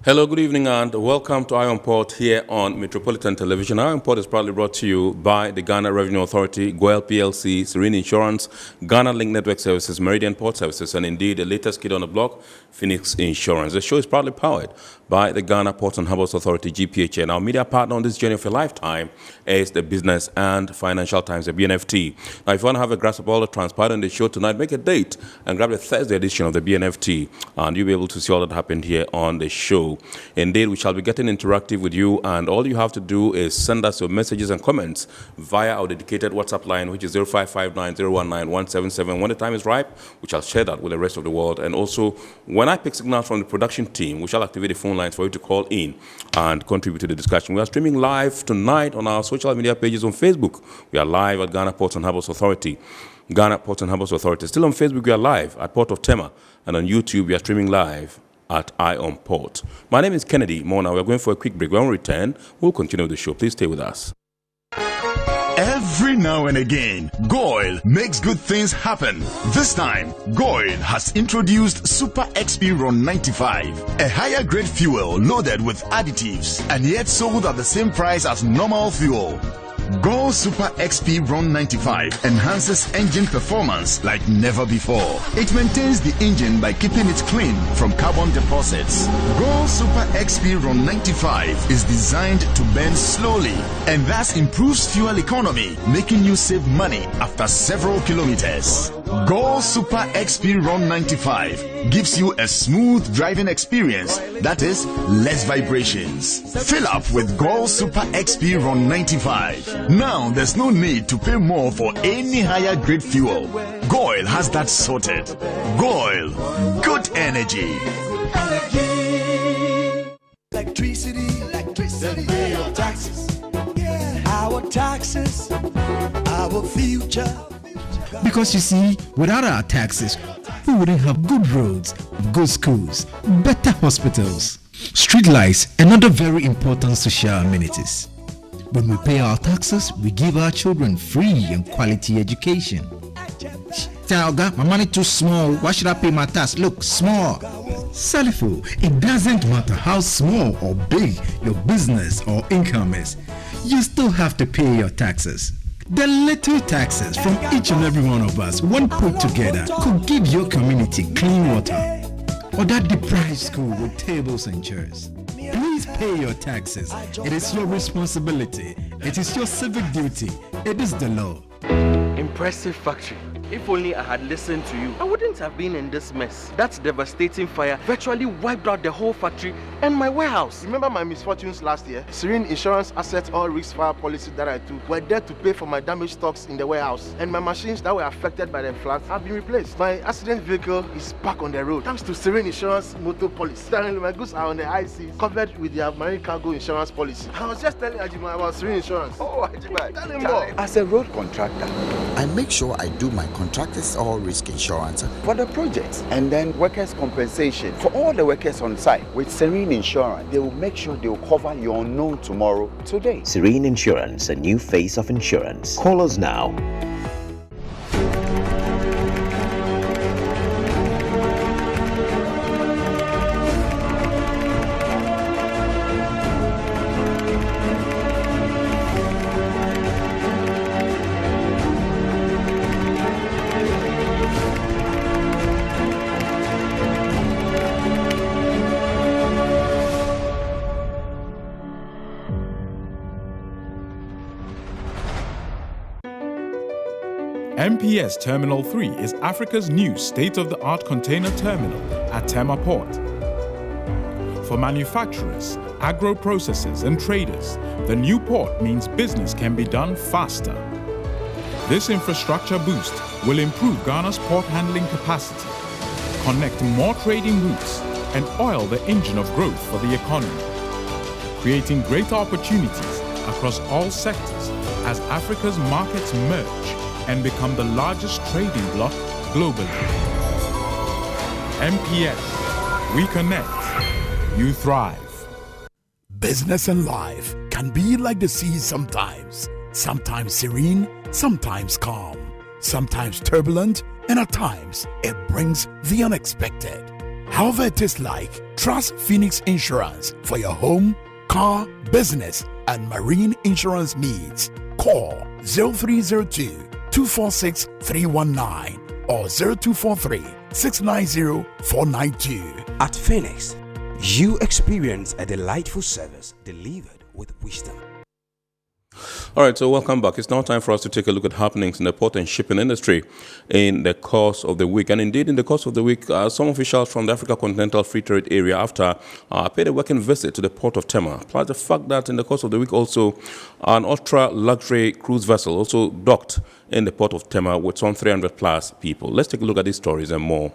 Hello, good evening, and welcome to Eye on Port here on Metropolitan Television. Eye on Port is proudly brought to you by the Ghana Revenue Authority, GOIL PLC, Serene Insurance, Ghana Link Network Services, Meridian Port Services, and indeed the latest kid on the block, Phoenix Insurance. The show is proudly powered by the Ghana Ports and Harbours Authority, GPHA. And our media partner on this journey of a lifetime is the Business and Financial Times, the BNFT. Now, if you want to have a grasp of all the transpired on the show tonight, make a date and grab the Thursday edition of the BNFT, and you'll be able to see all that happened here on the show. Indeed, we shall be getting interactive with you, and all you have to do is send us your messages and comments via our dedicated WhatsApp line, which is 0559-019-177. When the time is ripe, we shall share that with the rest of the world. And also, when I pick signals from the production team, we shall activate the phone lines for you to call in and contribute to the discussion. We are streaming live tonight on our social media pages on Facebook. We are live at Ghana Ports and Harbours Authority. Ghana Ports and Harbours Authority. Still on Facebook, we are live at Port of Tema. And on YouTube, we are streaming live at Eye on Port. My name is Kennedy Mona. We're going for a quick break. When we return, we'll continue the show. Please stay with us. Every now and again, GOIL makes good things happen. This time, GOIL has introduced Super XP Ron 95, a higher grade fuel loaded with additives and yet sold at the same price as normal fuel. GOIL Super XP Ron 95 enhances engine performance like never before. It maintains the engine by keeping it clean from carbon deposits. GOIL Super XP Ron 95 is designed to burn slowly and thus improves fuel economy, making you save money after several kilometers. GOIL Super XP Ron 95 gives you a smooth driving experience, that is, less vibrations. Fill up with GOIL Super XP Ron 95. Now there's no need to pay more for any higher grade fuel. GOIL has that sorted. GOIL, good energy. Electricity, then pay your taxes. Our taxes, our future. Because you see, without our taxes, we wouldn't have good roads, good schools, better hospitals, street lights, and other very important social amenities. When we pay our taxes, we give our children free and quality education. Talga, my money too small. Why should I pay my tax? Look, small. Salifo, it doesn't matter how small or big your business or income is. You still have to pay your taxes. The little taxes from each and every one of us, when put together, could give your community clean water or that deprived school with tables and chairs. Please pay your taxes. It is your responsibility. It is your civic duty. It is the law. Impressive factory. If only I had listened to you, I wouldn't have been in this mess. That devastating fire virtually wiped out the whole factory and my warehouse. Remember my misfortunes last year? Serene Insurance Asset All Risk Fire policy that I took were there to pay for my damaged stocks in the warehouse, and my machines that were affected by the floods have been replaced. My accident vehicle is back on the road thanks to Serene Insurance motor policy. Currently, my goods are on the high seas covered with their marine cargo insurance policy. I was just telling Ajima about Serene Insurance. Oh, Ajima, tell him more. As a road contractor, I make sure I do my contractors all risk insurance for the project and then workers' compensation for all the workers on site. With Serene Insurance, they will make sure they will cover your unknown tomorrow today. Serene Insurance, a new face of insurance. Call us now. MPS Terminal 3 is Africa's new state-of-the-art container terminal at Tema Port. For manufacturers, agro-processors and traders, the new port means business can be done faster. This infrastructure boost will improve Ghana's port handling capacity, connect more trading routes, and oil the engine of growth for the economy, creating greater opportunities across all sectors as Africa's markets merge and become the largest trading bloc globally. MPS, we connect, you thrive. Business and life can be like the sea sometimes. Sometimes serene, sometimes calm, sometimes turbulent, and at times it brings the unexpected. However it is like, trust Phoenix Insurance for your home, car, business, and marine insurance needs. Call 0302 246 319 or 0243 690 492. At Phoenix, you experience a delightful service delivered with wisdom. All right, so welcome back. It's now time for us to take a look at happenings in the port and shipping industry in the course of the week. And indeed, in the course of the week, some officials from the Africa Continental Free Trade Area AfCFTA paid a working visit to the port of Tema. Plus the fact that in the course of the week also, an ultra-luxury cruise vessel also docked in the port of Tema with some 300 plus people. Let's take a look at these stories and more.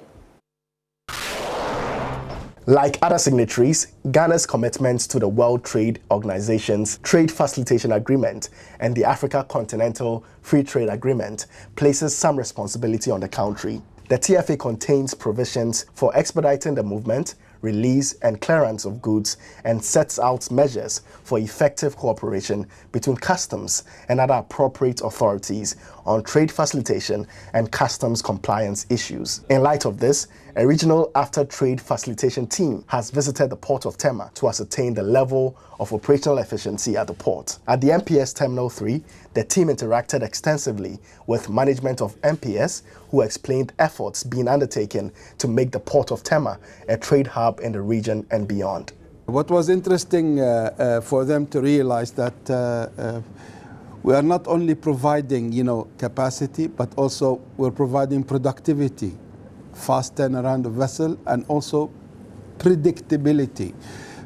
Like other signatories, Ghana's commitment to the World Trade Organization's Trade Facilitation Agreement and the Africa Continental Free Trade Agreement places some responsibility on the country. The TFA contains provisions for expediting the movement, release and clearance of goods and sets out measures for effective cooperation between customs and other appropriate authorities on trade facilitation and customs compliance issues. In light of this, a regional after-trade facilitation team has visited the port of Tema to ascertain the level of operational efficiency at the port. At the MPS Terminal 3, the team interacted extensively with management of MPS, who explained efforts being undertaken to make the port of Tema a trade hub in the region and beyond. What was interesting for them to realize that we are not only providing, capacity, but also we're providing productivity, fast turnaround of vessel, and also predictability.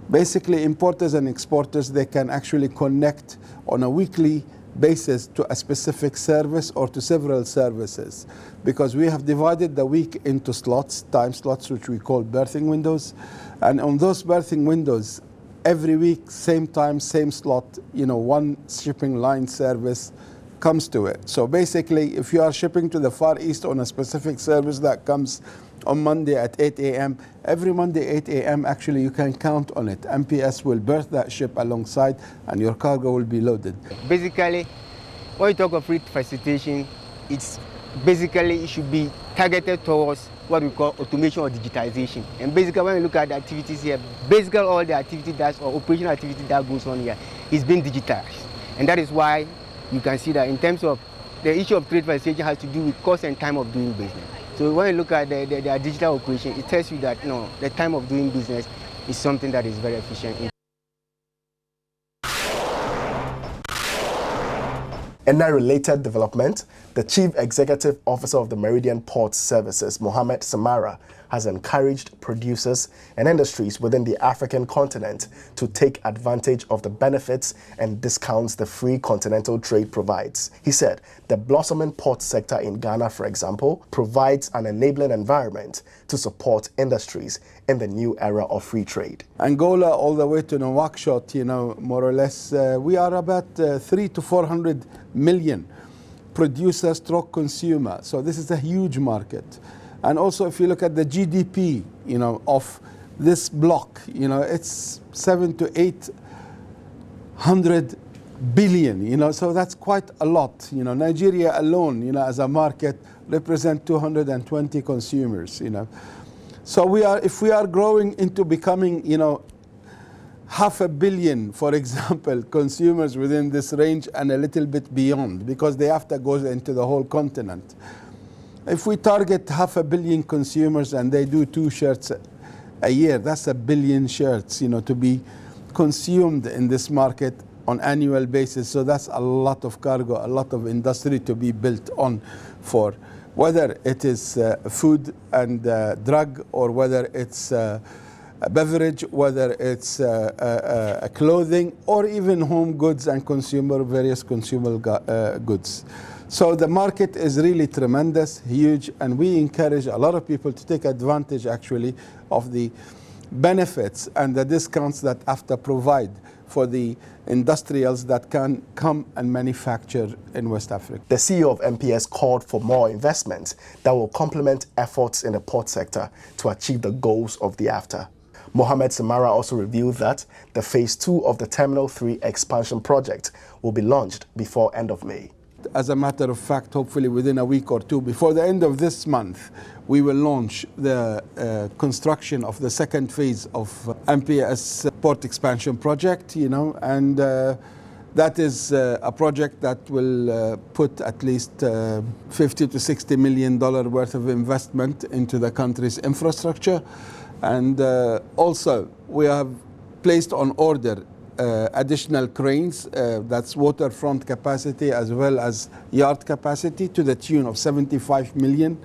Basically, importers and exporters, they can actually connect on a weekly basis to a specific service or to several services, because we have divided the week into slots, time slots, which we call berthing windows. And on those berthing windows, every week, same time, same slot, one shipping line service comes to it. So basically, if you are shipping to the Far East on a specific service that comes on Monday at 8 a.m., every Monday 8 a.m. actually you can count on it. MPS will berth that ship alongside and your cargo will be loaded. Basically, when you talk of trade facilitation, it should be targeted towards what we call automation or digitization. And basically, when you look at the activities here, basically all the activity or operational activity that goes on here is being digitized. And that is why you can see that in terms of the issue of trade facilitation has to do with cost and time of doing business. So when you look at the digital operation, it tells you that the time of doing business is something that is very efficient. In a related development, the Chief Executive Officer of the Meridian Port Services, Mohammed Samara, has encouraged producers and industries within the African continent to take advantage of the benefits and discounts the free continental trade provides. He said the blossoming port sector in Ghana, for example, provides an enabling environment to support industries in the new era of free trade. Angola all the way to Nouakchott, more or less, we are about 300 to 400 million producers stroke consumer. So this is a huge market. And also if you look at the GDP, of this block, it's 700 to 800 billion, so that's quite a lot. Nigeria alone, as a market, represent 220 consumers, So if we are growing into becoming, 500 million, for example, consumers within this range and a little bit beyond, because the AfCFTA goes into the whole continent. If we target 500 million consumers and they do 2 shirts a year, that's 1 billion shirts, to be consumed in this market on annual basis. So that's a lot of cargo, a lot of industry to be built on for, whether it is food and drug, or whether it's a beverage, whether it's clothing, or even home goods and various consumer goods. So the market is really tremendous, huge, and we encourage a lot of people to take advantage actually of the benefits and the discounts that AfCFTA provide for the industrials that can come and manufacture in West Africa. The CEO of MPS called for more investments that will complement efforts in the port sector to achieve the goals of the AfCFTA. Mohammed Samara also revealed that the Phase 2 of the Terminal 3 expansion project will be launched before end of May. as a matter of fact, hopefully within a week or two, before the end of this month, we will launch the construction of the second phase of MPS port expansion project, and that is a project that will put at least $50 to $60 million worth of investment into the country's infrastructure. And also, we have placed on order additional cranes, that's waterfront capacity as well as yard capacity, to the tune of $75 million.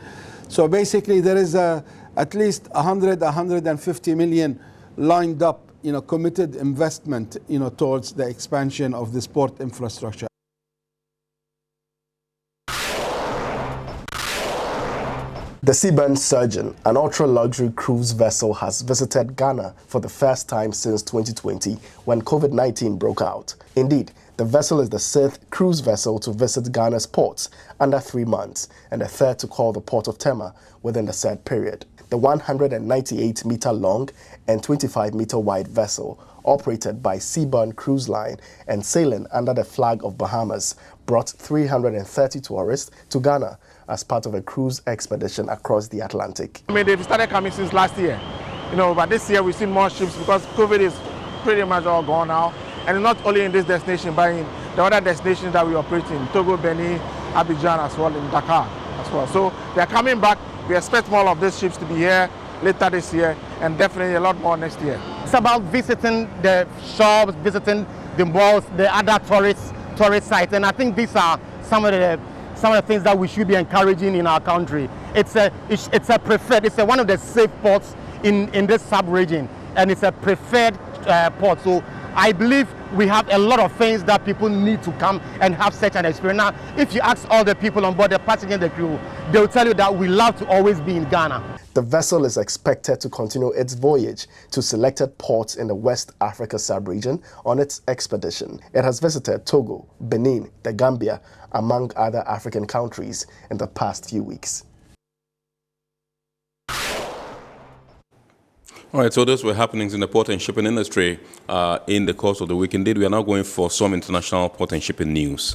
So basically, there is at least $150 million lined up, committed investment, towards the expansion of this port infrastructure. The Seaburn Surgeon, an ultra-luxury cruise vessel, has visited Ghana for the first time since 2020 when COVID-19 broke out. Indeed, the vessel is the 6th cruise vessel to visit Ghana's ports under 3 months and the 3rd to call the port of Tema within the said period. The 198-meter long and 25-meter wide vessel, operated by Seaburn Cruise Line and sailing under the flag of Bahamas, brought 330 tourists to Ghana as part of a cruise expedition across the Atlantic. They've started coming since last year, but this year we've seen more ships because COVID is pretty much all gone now. And not only in this destination, but in the other destinations that we operate in, Togo, Benin, Abidjan as well, in Dakar as well. So they're coming back. We expect more of these ships to be here later this year and definitely a lot more next year. It's about visiting the shops, visiting the malls, the other tourist sites, and I think these are some of the things that we should be encouraging in our country. It's one of the safe ports in this sub-region, and it's a preferred port. So I believe we have a lot of things that people need to come and have such an experience. Now, if you ask all the people on board, the passengers and the crew, they'll tell you that we love to always be in Ghana. The vessel is expected to continue its voyage to selected ports in the West Africa sub-region on its expedition. It has visited Togo, Benin, the Gambia, among other African countries in the past few weeks. All right, so those were happenings in the port and shipping industry in the course of the week. Indeed, we are now going for some international port and shipping news.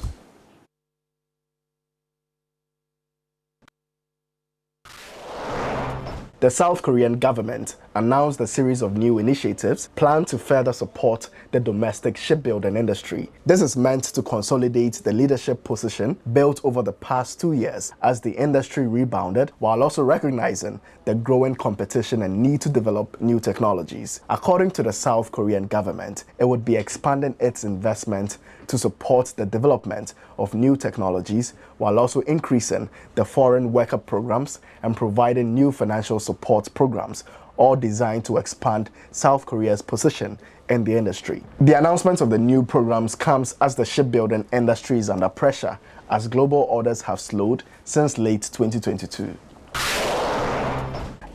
The South Korean government announced a series of new initiatives planned to further support the domestic shipbuilding industry. This is meant to consolidate the leadership position built over the past 2 years as the industry rebounded, while also recognizing the growing competition and need to develop new technologies. According to the South Korean government, it would be expanding its investment to support the development of new technologies while also increasing the foreign worker programs and providing new financial support programs, all designed to expand South Korea's position in the industry. The announcement of the new programs comes as the shipbuilding industry is under pressure as global orders have slowed since late 2022.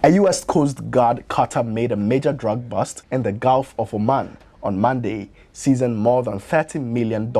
A U.S. Coast Guard cutter made a major drug bust in the Gulf of Oman on Monday, seizing more than $30 million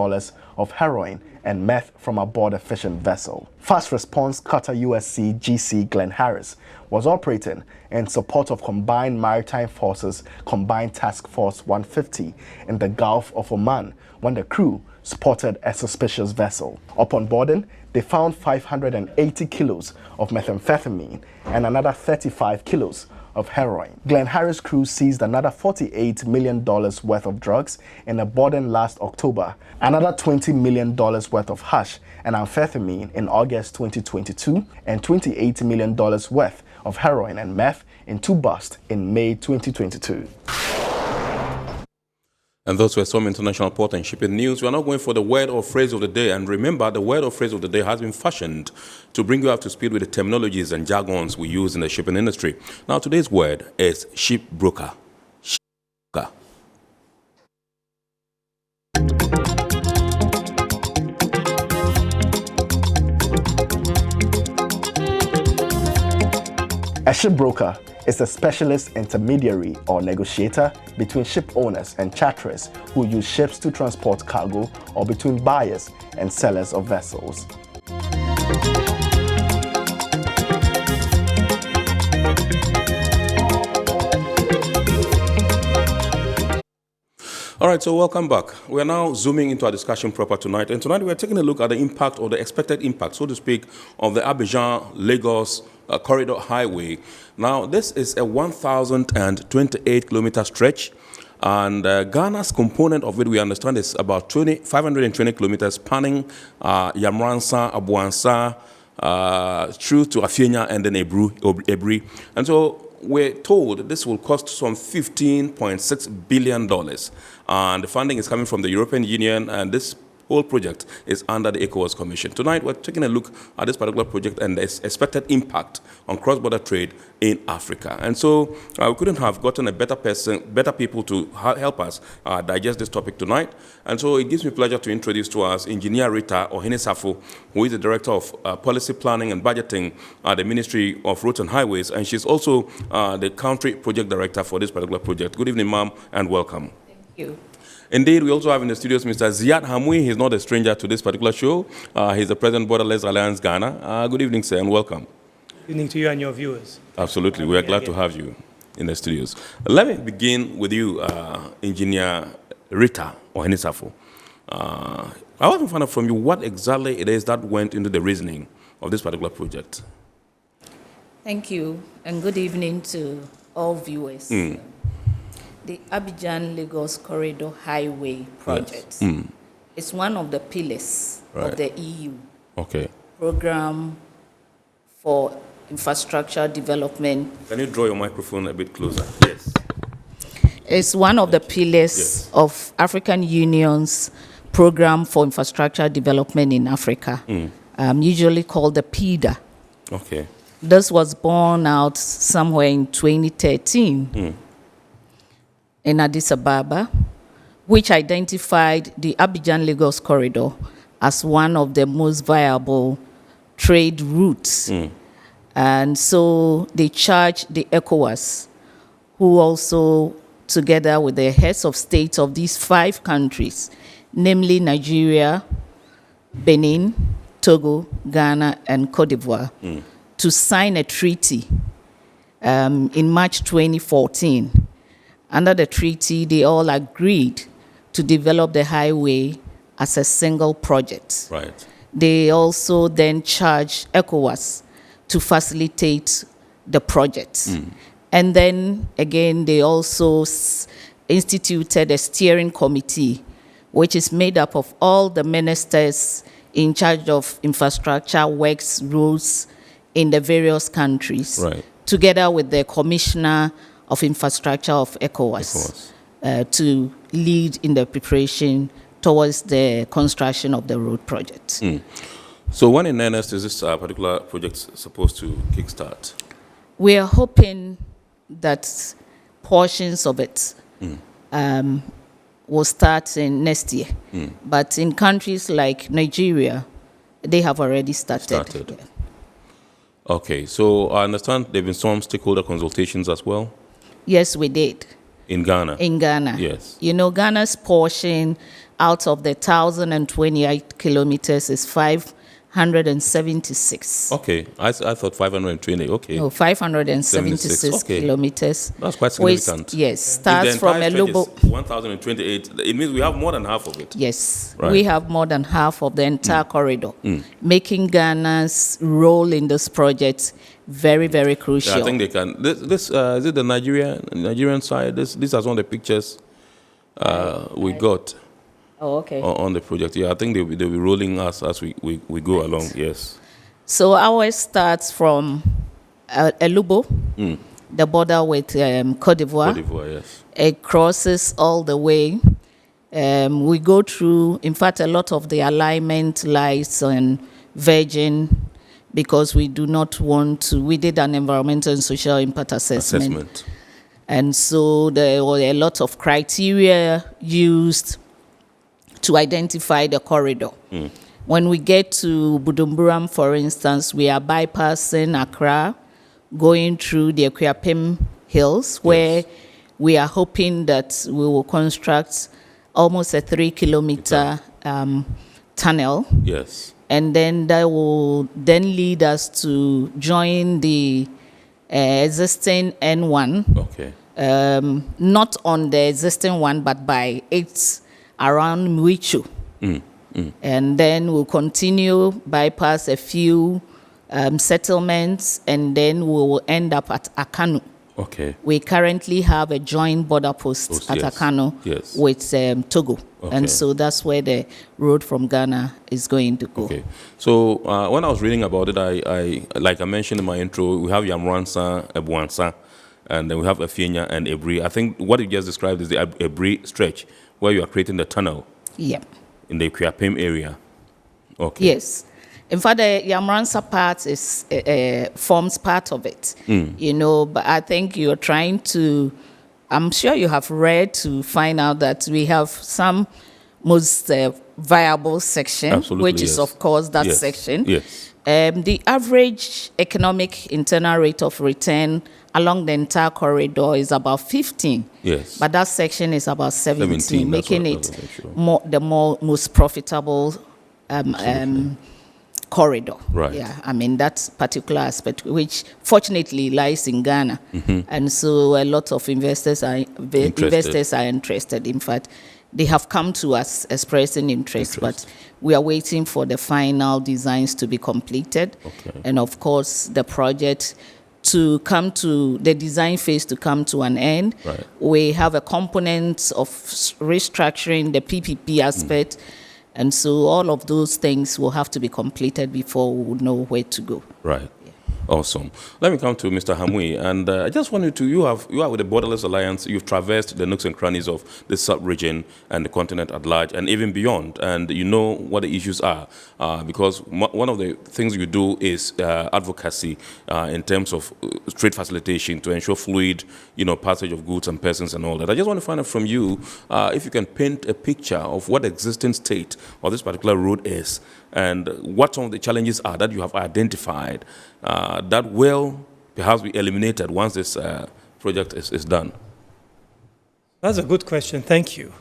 of heroin and meth from aboard a fishing vessel. Fast response cutter USC GC Glenn Harris was operating in support of Combined Maritime Forces Combined Task Force 150 in the Gulf of Oman when the crew spotted a suspicious vessel. Upon boarding, they found 580 kilos of methamphetamine and another 35 kilos of heroin. Glenn Harris' crew seized another $48 million worth of drugs in a boarding last October, another $20 million worth of hash and amphetamine in August 2022, and $28 million worth of heroin and meth in 2 busts in May 2022. And those were some international port and shipping news. We are now going for the word or phrase of the day. And remember, the word or phrase of the day has been fashioned to bring you up to speed with the terminologies and jargons we use in the shipping industry. Now, today's word is shipbroker. Shipbroker. A shipbroker is a specialist intermediary or negotiator between ship owners and charterers who use ships to transport cargo, or between buyers and sellers of vessels. All right, so welcome back. We are now zooming into our discussion proper tonight. And tonight we are taking a look at the impact or the expected impact, so to speak, of the Abidjan-Lagos corridor highway. Now, this is a 1,028-kilometer stretch. And Ghana's component of it, we understand, is about 520 kilometers spanning Yamransa, Abuansa, through to Afienya and then Ebri. And so we're told this will cost some $15.6 billion. And the funding is coming from the European Union, and this whole project is under the ECOWAS Commission. Tonight, we're taking a look at this particular project and the expected impact on cross-border trade in Africa. And so we couldn't have gotten a better people to help us digest this topic tonight. And so it gives me pleasure to introduce to us Engineer Rita Ohinesafo, who is the Director of Policy Planning and Budgeting at the Ministry of Roads and Highways, and she's also the Country Project Director for this particular project. Good evening, ma'am, and welcome. Thank you. Indeed, we also have in the studios Mr. Ziad Hamwi. He's not a stranger to this particular show. He's the President Borderless Alliance Ghana. Good evening, sir, and welcome. Good evening to you and your viewers. Absolutely. We are glad to have you in the studios. Let me begin with you, Engineer Rita Ohinesafo. I want to find out from you what exactly it is that went into the reasoning of this particular project. Thank you, and good evening to all viewers. The Abidjan-Lagos Corridor Highway project is one of the pillars of the EU program for infrastructure development. Can you draw your microphone a bit closer? Yes. It's one of the pillars of African Union's program for infrastructure development in Africa, usually called the PIDA. Okay. This was born out somewhere in 2013. In Addis Ababa, which identified the Abidjan-Lagos corridor as one of the most viable trade routes. And so they charged the ECOWAS, who also, together with the heads of state of these 5 countries, namely Nigeria, Benin, Togo, Ghana, and Cote d'Ivoire, to sign a treaty in March 2014. Under the treaty, they all agreed to develop the highway as a single project. Right. They also then charged ECOWAS to facilitate the project. And then, again, they also instituted a steering committee, which is made up of all the ministers in charge of infrastructure, works, roads in the various countries, together with the commissioner of infrastructure of ECOWAS. To lead in the preparation towards the construction of the road project. So when in earnest is this particular project supposed to kickstart? We are hoping that portions of it will start in next year. But in countries like Nigeria, they have already started. Okay, so I understand there have been some stakeholder consultations as well? Yes, we did. In Ghana? In Ghana. Yes. You know, Ghana's portion out of the 1,028 kilometers is 576. Okay, I thought 520, okay. No, 576 kilometers. That's quite significant. Yes, starts from Elubo. 1,028, it means we have more than half of it. Yes, we have more than half of the entire corridor, making Ghana's role in this project very, very crucial. Yeah, I think they can. This is it the Nigerian side? These are some of the pictures we got. Oh, okay. On the project. Yeah, I think they'll be rolling us as we go along, yes. So ours starts from Elubo, the border with Cote d'Ivoire. Cote d'Ivoire, yes. It crosses all the way. We go through, in fact, a lot of the alignment lies on Virgin, because we do not want to, we did an environmental and social impact assessment. And so there were a lot of criteria used to identify the corridor. When we get to Budumburam, for instance, we are bypassing Accra, going through the Akuapem Hills, where we are hoping that we will construct almost a 3-kilometer tunnel. Yes. And then that will then lead us to join the existing N1 not on the existing one, but by it around Mwichu. And then we'll continue, bypass a few settlements, and then we will end up at Akanu. Okay. We currently have a joint border post at Akano with Togo. Okay. And so that's where the road from Ghana is going to go. Okay. So when I was reading about it, I like I mentioned in my intro, we have Yamransa, Ebuansa, and then we have Efienya and Ebri. I think what you just described is the Ebri stretch, where you are creating the tunnel. Yep. In the Kuapem area. Okay. Yes. In fact, the Yamransa part is forms part of it. You know, but I think you're trying to, I'm sure you have read to find out that we have some most viable section, Absolutely, which is, of course, that section. Yes. The average economic internal rate of return along the entire corridor is about 15. Yes. But that section is about 17 making it most profitable corridor. Right. Yeah, I mean, that particular aspect, which fortunately lies in Ghana. And so a lot of investors are interested. In fact, they have come to us expressing interest, but we are waiting for the final designs to be completed. Okay. And of course, the project to come to the design phase to come to an end. Right. We have a component of restructuring the PPP aspect. And so all of those things will have to be completed before we would know where to go. Right. Awesome. Let me come to Mr. Hamui, and I just wanted to, you are with the Borderless Alliance, you've traversed the nooks and crannies of the sub-region and the continent at large, and even beyond, and you know what the issues are, because one of the things you do is advocacy in terms of trade facilitation to ensure fluid, passage of goods and persons and all that. I just want to find out from you if you can paint a picture of what the existing state of this particular road is, and what some of the challenges are that you have identified that will perhaps be eliminated once this project is done? That's a good question. Thank you.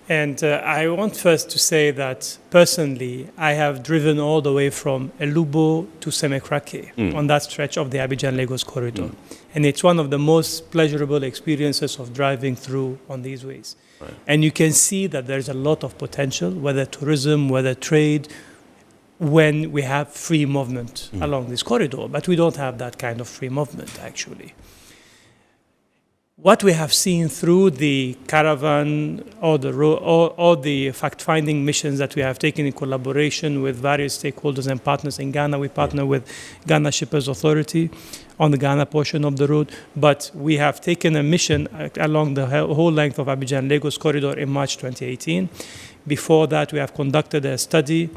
And I want first to say that personally, I have driven all the way from Elubo to Semekrake on that stretch of the Abidjan-Lagos corridor. And it's one of the most pleasurable experiences of driving through on these ways. Right. And you can see that there's a lot of potential, whether tourism, whether trade, when we have free movement along this corridor. But we don't have that kind of free movement, actually. What we have seen through the caravan or the fact-finding missions that we have taken in collaboration with various stakeholders and partners in Ghana, we partner with Ghana Shippers Authority on the Ghana portion of the road, but we have taken a mission along the whole length of Abidjan-Lagos corridor in March 2018. Before that, we have conducted a study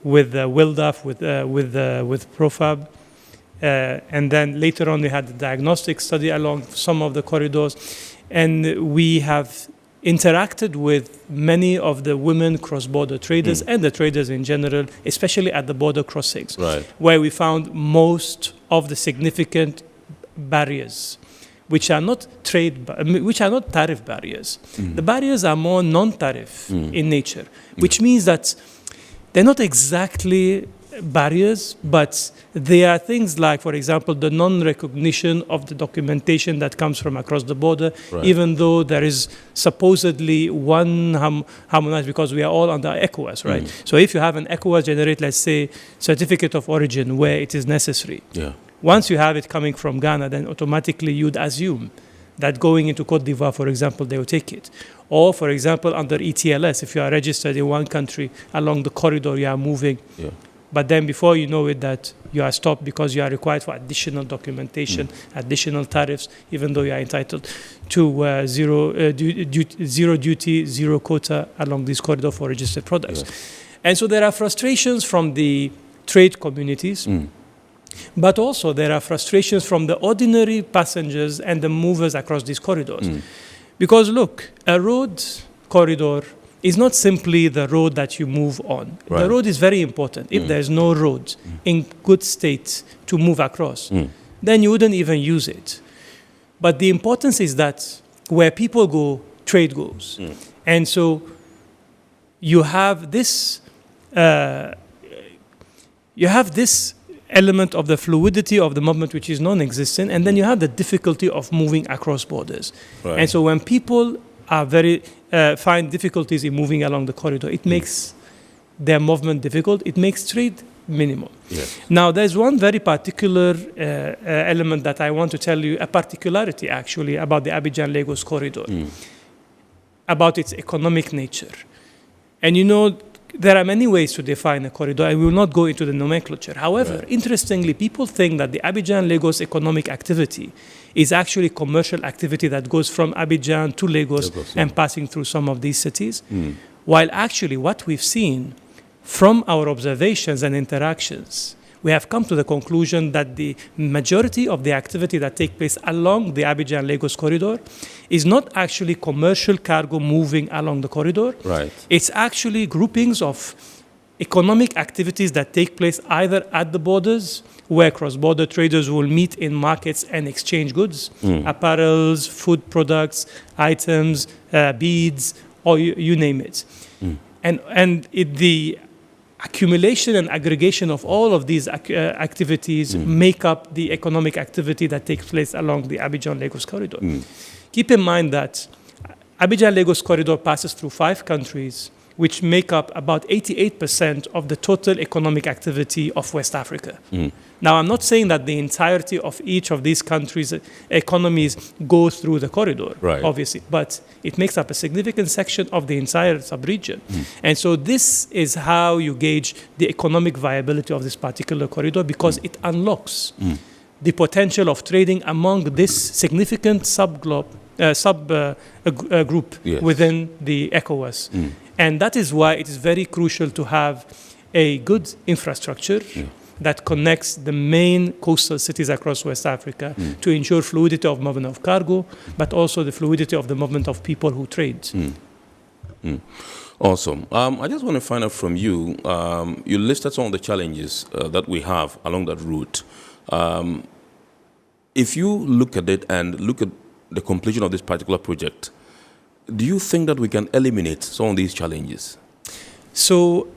with WILDAF, with Profab, and then later on we had the diagnostic study along some of the corridors, and we have interacted with many of the women cross-border traders and the traders in general, especially at the border crossings, where we found most of the significant barriers, which are not tariff barriers. The barriers are more non-tariff in nature, which means that they're not exactly barriers, but they are things like, for example, the non-recognition of the documentation that comes from across the border, even though there is supposedly one harmonized, because we are all under ECOWAS, right? So if you have an ECOWAS generate, let's say, certificate of origin where it is necessary, once you have it coming from Ghana, then automatically you'd assume that going into Cote d'Ivoire, for example, they will take it. Or, for example, under ETLS, if you are registered in one country, along the corridor you are moving, but then before you know it, that you are stopped because you are required for additional documentation, additional tariffs, even though you are entitled to zero duty, zero quota along this corridor for registered products. And so there are frustrations from the trade communities, but also there are frustrations from the ordinary passengers and the movers across these corridors. Because look, a road corridor is not simply the road that you move on. The road is very important. If there's no road in good state to move across, then you wouldn't even use it. But the importance is that where people go, trade goes. And so you have this element of the fluidity of the movement, which is non-existent, and then you have the difficulty of moving across borders. Right. And so when people are find difficulties in moving along the corridor, it makes their movement difficult. It makes trade minimal. Yes. Now, there's one very particular element that I want to tell you, a particularity actually about the Abidjan-Lagos corridor, about its economic nature. And you know, there are many ways to define a corridor, and we will not go into the nomenclature. However, interestingly, people think that the Abidjan-Lagos economic activity is actually commercial activity that goes from Abidjan to Lagos and passing through some of these cities, while actually what we've seen from our observations and interactions, we have come to the conclusion that the majority of the activity that take place along the Abidjan-Lagos corridor is not actually commercial cargo moving along the corridor. Right. It's actually groupings of economic activities that take place either at the borders, where cross-border traders will meet in markets and exchange goods, apparels, food products, items, beads, or you name it. And the accumulation and aggregation of all of these activities make up the economic activity that takes place along the Abidjan-Lagos corridor. Keep in mind that Abidjan-Lagos corridor passes through 5 countries, which make up about 88% of the total economic activity of West Africa. Now, I'm not saying that the entirety of each of these countries' economies go through the corridor, obviously, but it makes up a significant section of the entire sub-region. And so this is how you gauge the economic viability of this particular corridor, because it unlocks the potential of trading among this significant group within the ECOWAS. And that is why it is very crucial to have a good infrastructure that connects the main coastal cities across West Africa to ensure fluidity of movement of cargo, but also the fluidity of the movement of people who trade. Awesome. I just want to find out from you, you listed some of the challenges that we have along that route. If you look at it and look at the completion of this particular project, do you think that we can eliminate some of these challenges? So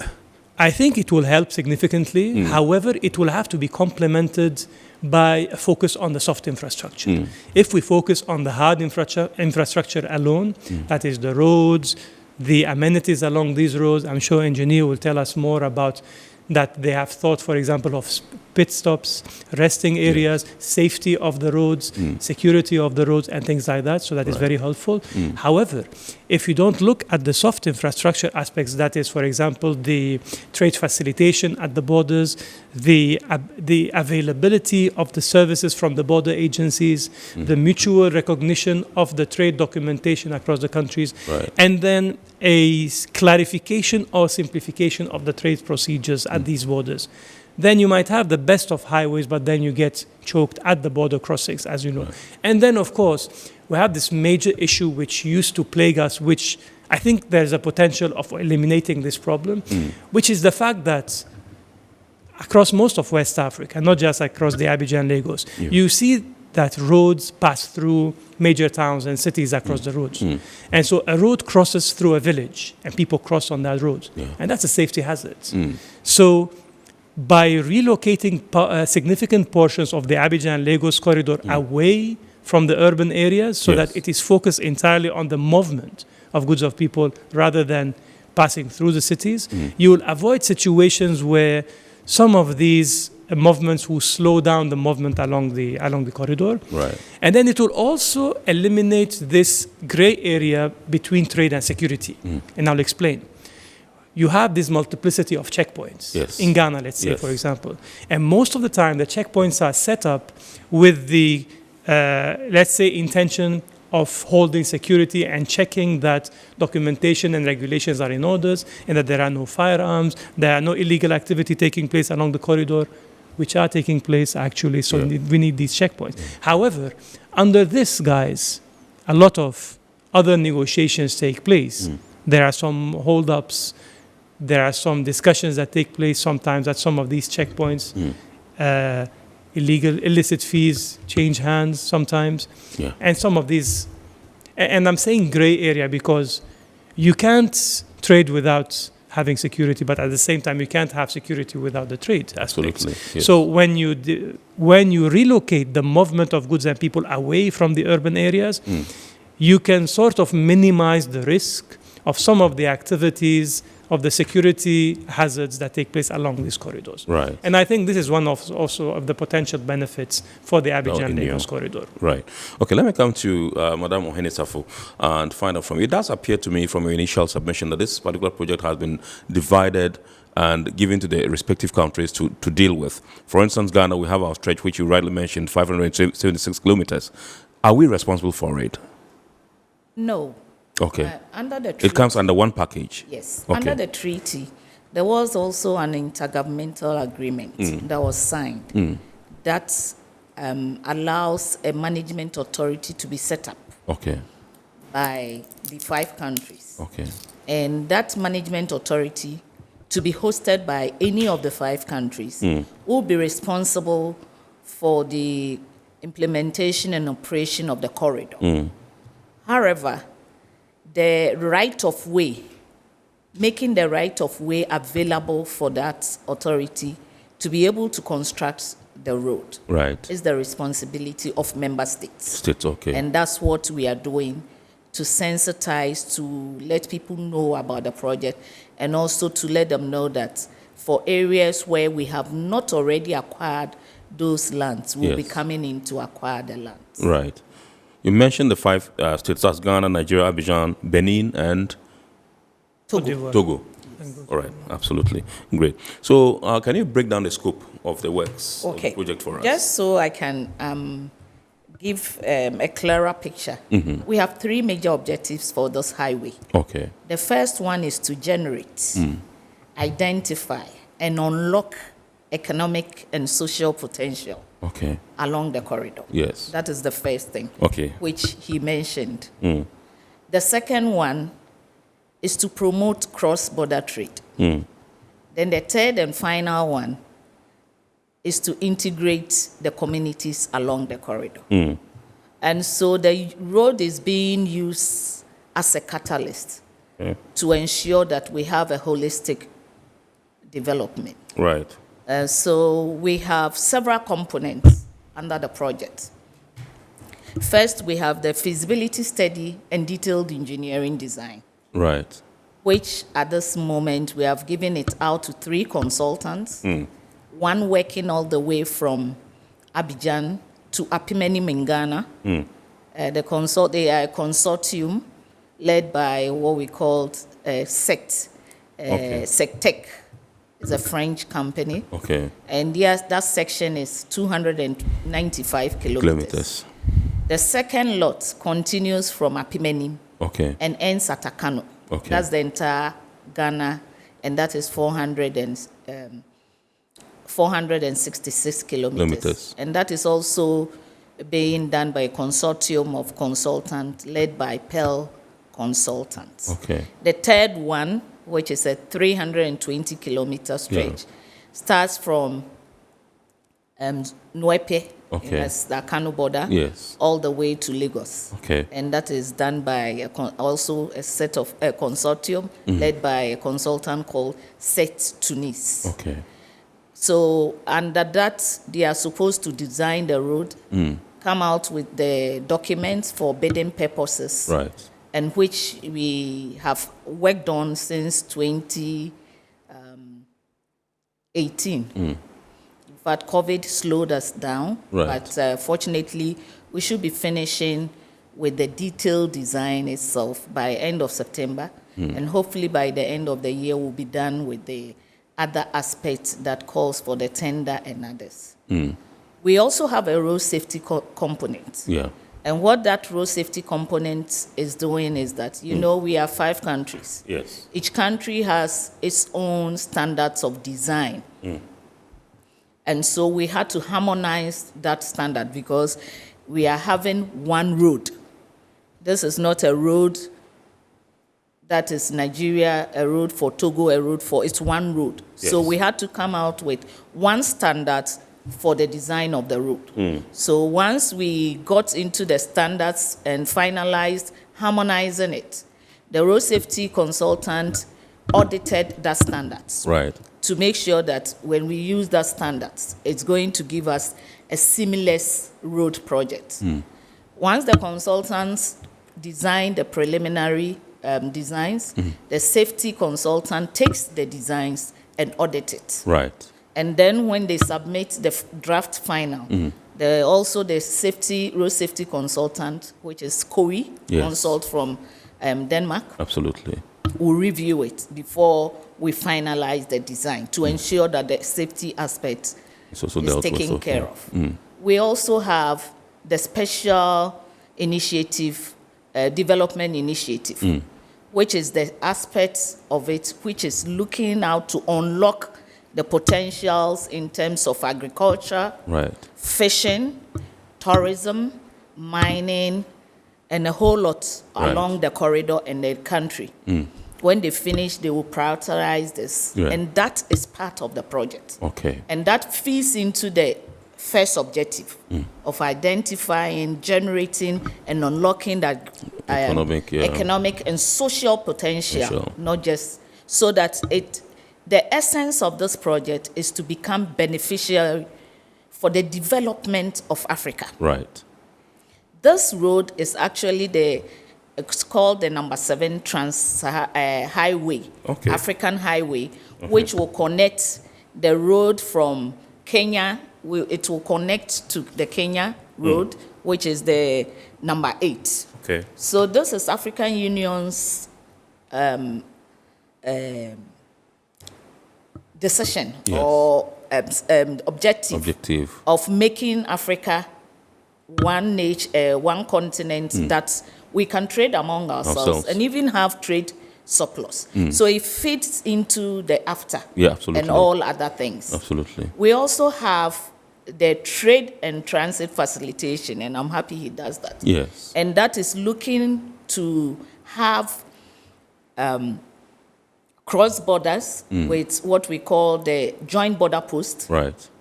I think it will help significantly. However, it will have to be complemented by a focus on the soft infrastructure. If we focus on the hard infrastructure alone, that is the roads, the amenities along these roads, I'm sure engineer will tell us more about that. They have thought, for example, of pit stops, resting areas, safety of the roads, security of the roads, and things like that. So that is very helpful. However, if you don't look at the soft infrastructure aspects, that is, for example, the trade facilitation at the borders, the availability of the services from the border agencies, the mutual recognition of the trade documentation across the countries, and then a clarification or simplification of the trade procedures at these borders, then you might have the best of highways, but then you get choked at the border crossings, as you know. And then, of course, we have this major issue which used to plague us, which I think there's a potential of eliminating this problem, which is the fact that across most of West Africa, not just across the Abidjan-Lagos, you see that roads pass through major towns and cities across the roads. And so a road crosses through a village, and people cross on that road. And that's a safety hazard. So by relocating significant portions of the Abidjan-Lagos corridor away from the urban areas so that it is focused entirely on the movement of goods of people rather than passing through the cities, you will avoid situations where some of these movements will slow down the movement along the corridor. And then it will also eliminate this gray area between trade and security. And I'll explain. You have this multiplicity of checkpoints in Ghana, let's say, for example. And most of the time, the checkpoints are set up with the, let's say, intention of holding security and checking that documentation and regulations are in order and that there are no firearms, there are no illegal activity taking place along the corridor, which are taking place actually, so we need these checkpoints. However, under this, guys, a lot of other negotiations take place. There are some hold-ups, there are some discussions that take place sometimes at some of these checkpoints. Illicit fees change hands sometimes. And some of these, and I'm saying gray area because you can't trade without having security, but at the same time, you can't have security without the trade aspects. Absolutely, yes. So when you relocate the movement of goods and people away from the urban areas, you can sort of minimize the risk of some of the activities of the security hazards that take place along these corridors. Right. And I think this is one of also of the potential benefits for the Abidjan-Lagos corridor. Right. Okay, let me come to Madam Ohene Safo and find out from you. It does appear to me from your initial submission that this particular project has been divided and given to the respective countries to deal with. For instance, Ghana, we have our stretch, which you rightly mentioned, 576 kilometers. Are we responsible for it? No. Okay. Under the treaty, it comes under one package? Yes. Okay. Under the treaty, there was also an intergovernmental agreement that was signed that allows a management authority to be set up by the 5 countries. Okay. And that management authority to be hosted by any of the 5 countries will be responsible for the implementation and operation of the corridor. However, the right of way, making the right of way available for that authority to be able to construct the road is the responsibility of member states. And that's what we are doing to sensitize, to let people know about the project, and also to let them know that for areas where we have not already acquired those lands, we'll be coming in to acquire the lands. Right. You mentioned the 5 states, that's Ghana, Nigeria, Abidjan, Benin, and Togo. All right, absolutely. Great. So can you break down the scope of the works of the project for us? Just so I can give a clearer picture. We have 3 major objectives for this highway. Okay. The first one is to generate, identify, and unlock economic and social potential along the corridor. Yes. That is the first thing, which he mentioned. The second one is to promote cross-border trade. Then the third and final one is to integrate the communities along the corridor. And so the road is being used as a catalyst to ensure that we have a holistic development. Right. So we have several components under the project. First, we have the feasibility study and detailed engineering design. Right. Which at this moment we have given it out to 3 consultants. One working all the way from Abidjan to Apimenim in Ghana. They are a consortium led by what we call SECTEC. It's a French company. And that section is 295 kilometers. The second lot continues from Apimenim and ends at Akano. That's the entire Ghana, and that is 466 kilometers. And that is also being done by a consortium of consultants led by Pearl Consultants. The third one, which is a 320-kilometer stretch, starts from Nuepe, that's the Kano border, all the way to Lagos. And that is done by also a set of a consortium led by a consultant called Set Tunis. So under that, they are supposed to design the road, come out with the documents for bidding purposes, and which we have worked on since 2018. But COVID slowed us down, but fortunately, we should be finishing with the detailed design itself by end of September, and hopefully by the end of the year, we'll be done with the other aspects that calls for the tender and others. We also have a road safety component. And what that road safety component is doing is that, we are 5 countries. Each country has its own standards of design. And so we had to harmonize that standard because we are having one road. This is not a road that is Nigeria, a road for Togo, a road for, it's one road. So we had to come out with one standard for the design of the road. So once we got into the standards and finalized harmonizing it, the road safety consultant audited that standards. Right. To make sure that when we use that standards, it's going to give us a seamless road project. Once the consultants design the preliminary designs, the safety consultant takes the designs and audit it. Right. And then when they submit the draft final, also the road safety consultant, which is COE, consult from Denmark. Absolutely. Will review it before we finalize the design to ensure that the safety aspect is taken care of. We also have the special initiative, development initiative, which is the aspect of it which is looking out to unlock the potentials in terms of agriculture, fishing, tourism, mining, and a whole lot along the corridor in the country. When they finish, they will prioritize this. And that is part of the project. Okay. And that feeds into the first objective of identifying, generating, and unlocking that economic and social potential, not just so that the essence of this project is to become beneficiary for the development of Africa. Right. This road is actually it's called the number 7 highway, African highway, which will connect the road from Kenya. It will connect to the Kenya road, which is the number 8. Okay. So this is African Union's decision or objective of making Africa one continent that we can trade among ourselves and even have trade surplus. So it fits into the AfCFTA and all other things. Absolutely. We also have the trade and transit facilitation, and I'm happy he does that. Yes. And that is looking to have cross borders with what we call the joint border post,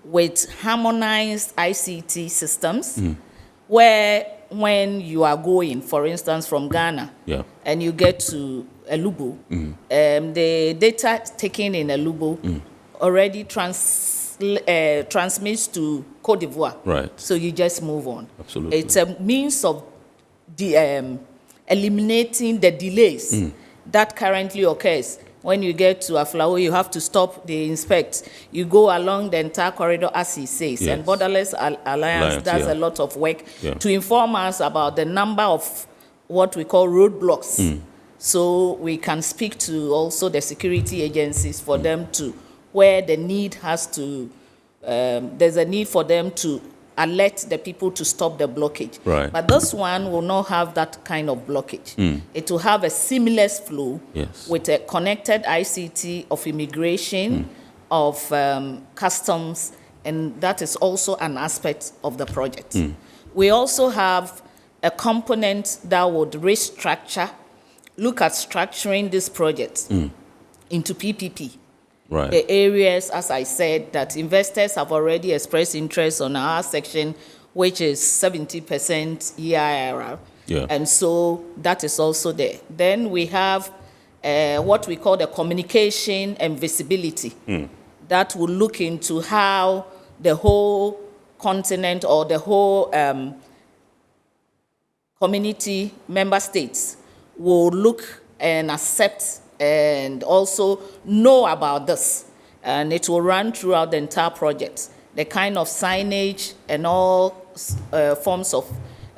with harmonized ICT systems, where when you are going, for instance, from Ghana, and you get to Elubo, the data taken in Elubo already transmits to Cote d'Ivoire. Right. So you just move on. Absolutely. It's a means of eliminating the delays that currently occurs. When you get to Aflao, you have to stop, they inspect. You go along the entire corridor, as he says. Yes. And Borderless Alliance does a lot of work to inform us about the number of what we call roadblocks. So we can speak to also the security agencies for them to, where the need has to, there's a need for them to alert the people to stop the blockage. Right. But this one will not have that kind of blockage. It will have a seamless flow with a connected ICT of immigration, of customs, and that is also an aspect of the project. We also have a component that would restructure, look at structuring this project into PPP. Right. The areas, as I said, that investors have already expressed interest on our section, which is 70% EIRR. And so that is also there. Then we have what we call the communication and visibility. That will look into how the whole continent or the whole community member states will look and accept and also know about this. And it will run throughout the entire project. The kind of signage and all forms of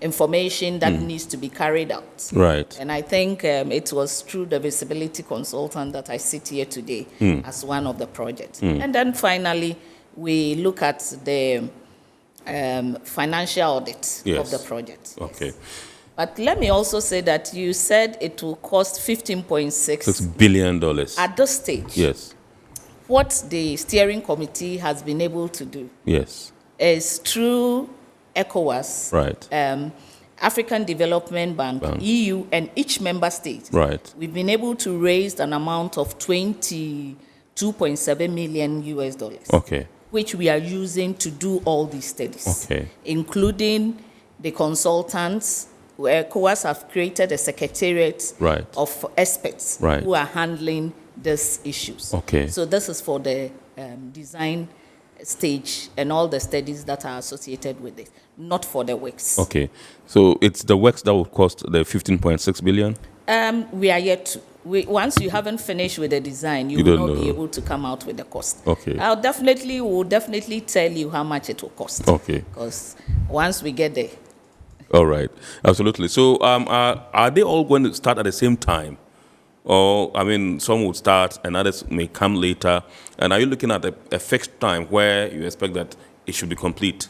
information that needs to be carried out. Right. And I think it was through the visibility consultant that I sit here today as one of the projects. And then finally, we look at the financial audit of the project. Okay. But let me also say that you said it will cost $15.6 billion at this stage. Yes. What the steering committee has been able to do is through ECOWAS, African Development Bank, EU, and each member state. We've been able to raise an amount of $22.7 million US, which we are using to do all these studies, including the consultants. ECOWAS have created a secretariat of experts who are handling these issues. Okay. So this is for the design stage and all the studies that are associated with it, not for the works. Okay. So it's the works that will cost the 15.6 billion? We are yet to. Once you haven't finished with the design, you will not be able to come out with the cost. Okay. We'll definitely tell you how much it will cost. Okay. Because once we get there. All right. Absolutely. So are they all going to start at the same time? Or, I mean, some would start and others may come later. And are you looking at a fixed time where you expect that it should be complete?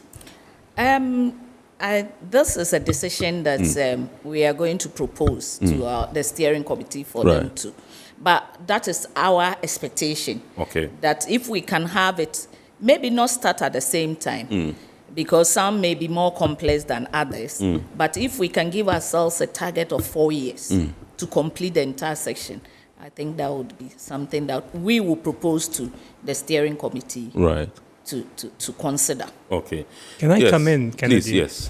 This is a decision that we are going to propose to the steering committee for them to. But that is our expectation. Okay. That if we can have it, maybe not start at the same time, because some may be more complex than others. But if we can give ourselves a target of 4 years to complete the entire section, I think that would be something that we will propose to the steering committee. Right. To consider. Okay. Can I come in, Kennedy? Please, yes.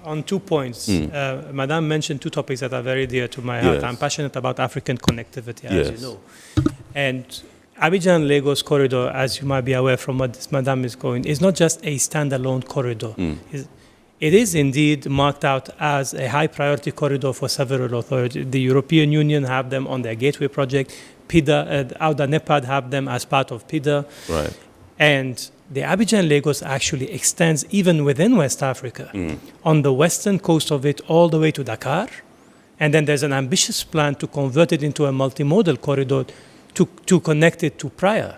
On 2 points. Madame mentioned 2 topics that are very dear to my heart. I'm passionate about African connectivity, as you know. And Abidjan-Lagos corridor, as you might be aware from what Madame is going, is not just a standalone corridor. It is indeed marked out as a high priority corridor for several authorities. The European Union have them on their Gateway project. PIDA, AUDA-NEPAD have them as part of PIDA. Right. And the Abidjan-Lagos actually extends even within West Africa, on the western coast of it all the way to Dakar. And then there's an ambitious plan to convert it into a multimodal corridor to connect it to Praia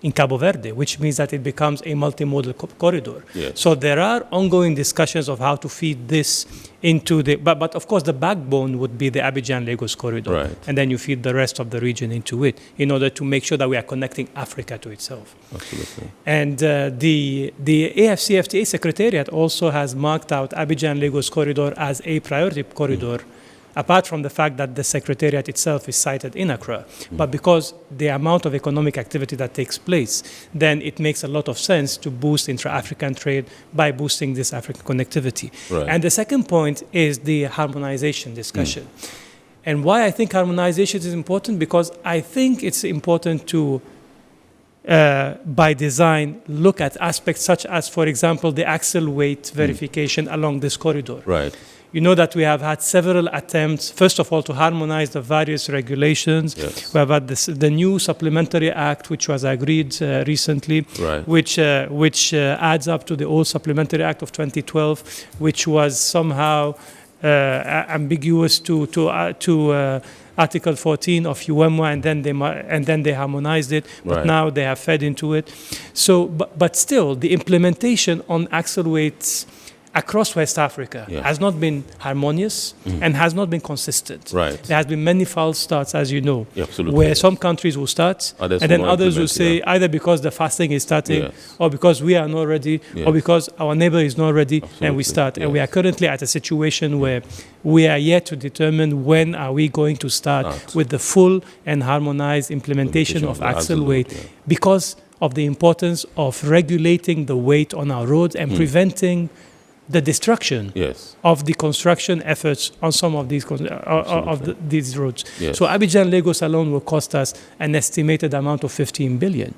in Cabo Verde, which means that it becomes a multimodal corridor. Yes. So there are ongoing discussions of how to feed this into the, but of course the backbone would be the Abidjan-Lagos corridor. Right. And then you feed the rest of the region into it in order to make sure that we are connecting Africa to itself. Absolutely. And the AfCFTA Secretariat also has marked out Abidjan-Lagos corridor as a priority corridor, apart from the fact that the Secretariat itself is sited in Accra. But because the amount of economic activity that takes place, then it makes a lot of sense to boost intra-African trade by boosting this African connectivity. Right. And the second point is the harmonization discussion. And why I think harmonization is important, because I think it's important to, by design, look at aspects such as, for example, the axle weight verification along this corridor. Right. You know that we have had several attempts, first of all, to harmonize the various regulations. Yes. We have had the new Supplementary Act, which was agreed recently, which adds up to the old Supplementary Act of 2012, which was somehow ambiguous to Article 14 of UEMWA, and then they harmonized it, but now they have fed into it. So, but still, the implementation on axle weights across West Africa has not been harmonious and has not been consistent. Right. There has been many false starts, as you know, Absolutely. where some countries will start, Others and then will others will say either because the fasting is starting, or because we are not ready, or because our neighbor is not ready, and we start. And we are currently at a situation where we are yet to determine when are we going to start with the full and harmonized implementation of axle weight, because of the importance of regulating the weight on our roads and preventing the destruction of the construction efforts on some of these these roads. Yes. So Abidjan-Lagos alone will cost us an estimated amount of 15 billion.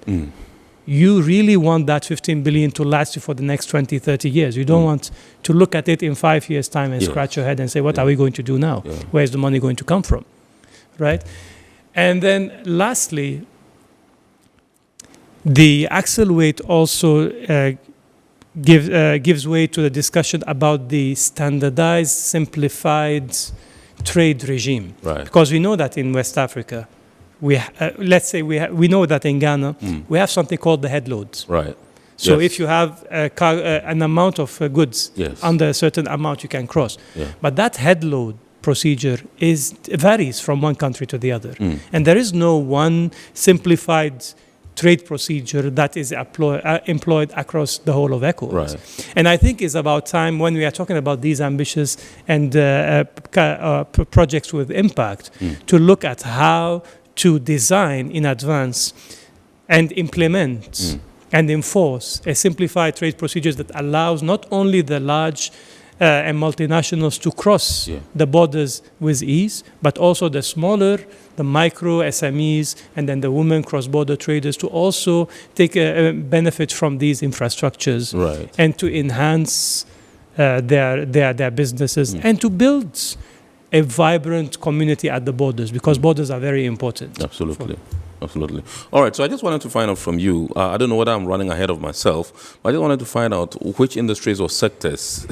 You really want that 15 billion to last you for the next 20, 30 years. You don't want to look at it in 5 years' time and scratch your head and say, what are we going to do now? Where is the money going to come from? Right? And then lastly, the axle weight also gives way to the discussion about the standardized, simplified trade regime. Right. Because we know that in West Africa, let's say we know that in Ghana, we have something called the head loads. Right. So if you have an amount of goods under a certain amount, you can cross. But that head load procedure varies from one country to the other. And there is no one simplified trade procedure that is employed across the whole of ECOWAS. Right. And I think it's about time, when we are talking about these ambitious and projects with impact, to look at how to design in advance and implement and enforce a simplified trade procedures that allows not only the large and multinationals to cross the borders with ease, but also the smaller, the micro SMEs, and then the women cross-border traders to also take benefit from these infrastructures and to enhance their businesses and to build a vibrant community at the borders, because borders are very important. Absolutely. Absolutely. All right, so I just wanted to find out from you, I don't know whether I'm running ahead of myself, but I just wanted to find out which industries or sectors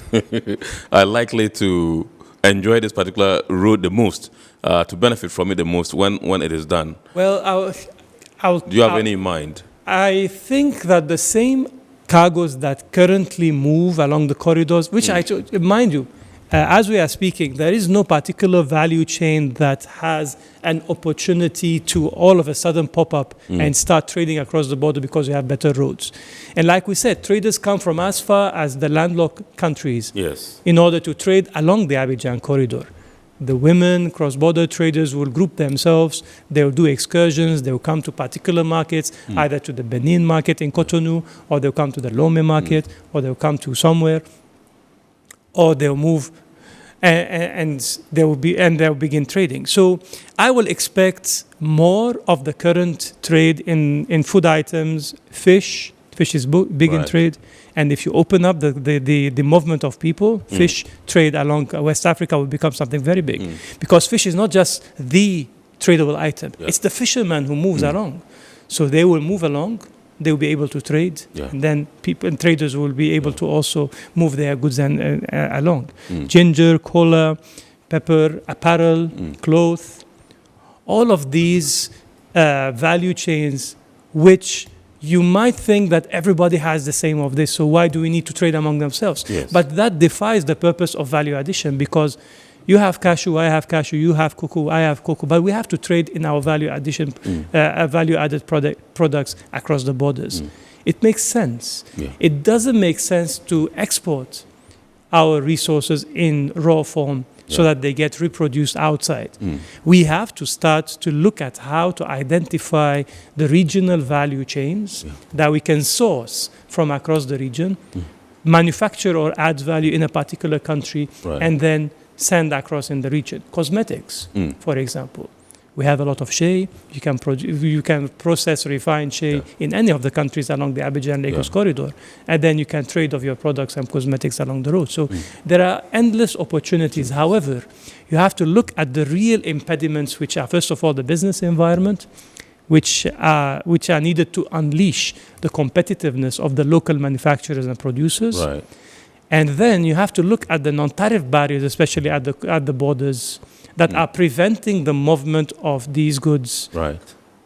are likely to enjoy this particular route the most, to benefit from it the most when it is done. Well, do you have any in mind? I think that the same cargoes that currently move along the corridors, which mind you, as we are speaking, there is no particular value chain that has an opportunity to all of a sudden pop up and start trading across the border because we have better roads. And like we said, traders come from as far as the landlocked countries in order to trade along the Abidjan corridor. The women cross-border traders will group themselves, they'll do excursions, they'll come to particular markets, either to the Benin market in Cotonou, or they'll come to the Lomé market, or they'll come to somewhere, or they'll move and they'll begin trading. So I will expect more of the current trade in food items, fish is big in trade, and if you open up the movement of people, fish trade along West Africa will become something very big, because fish is not just the tradable item, it's the fisherman who moves along. So they will move along, they will be able to trade, and then people and traders will be able to also move their goods along. Ginger, cola, pepper, apparel, clothes, all of these value chains, which you might think that everybody has the same of this, so why do we need to trade among themselves? But that defies the purpose of value addition, because you have cashew, I have cashew, you have cocoa, I have cocoa, but we have to trade in our value addition, value-added products across the borders. It makes sense. It doesn't make sense to export our resources in raw form so that they get reproduced outside. We have to start to look at how to identify the regional value chains that we can source from across the region, manufacture or add value in a particular country, and then send across in the region. Cosmetics, for example. We have a lot of shea. You can process refined shea in any of the countries along the Abidjan-Lagos corridor, and then you can trade of your products and cosmetics along the road. So there are endless opportunities. However, you have to look at the real impediments, which are, first of all, the business environment, which are needed to unleash the competitiveness of the local manufacturers and producers. And then you have to look at the non-tariff barriers, especially at the borders, that are preventing the movement of these goods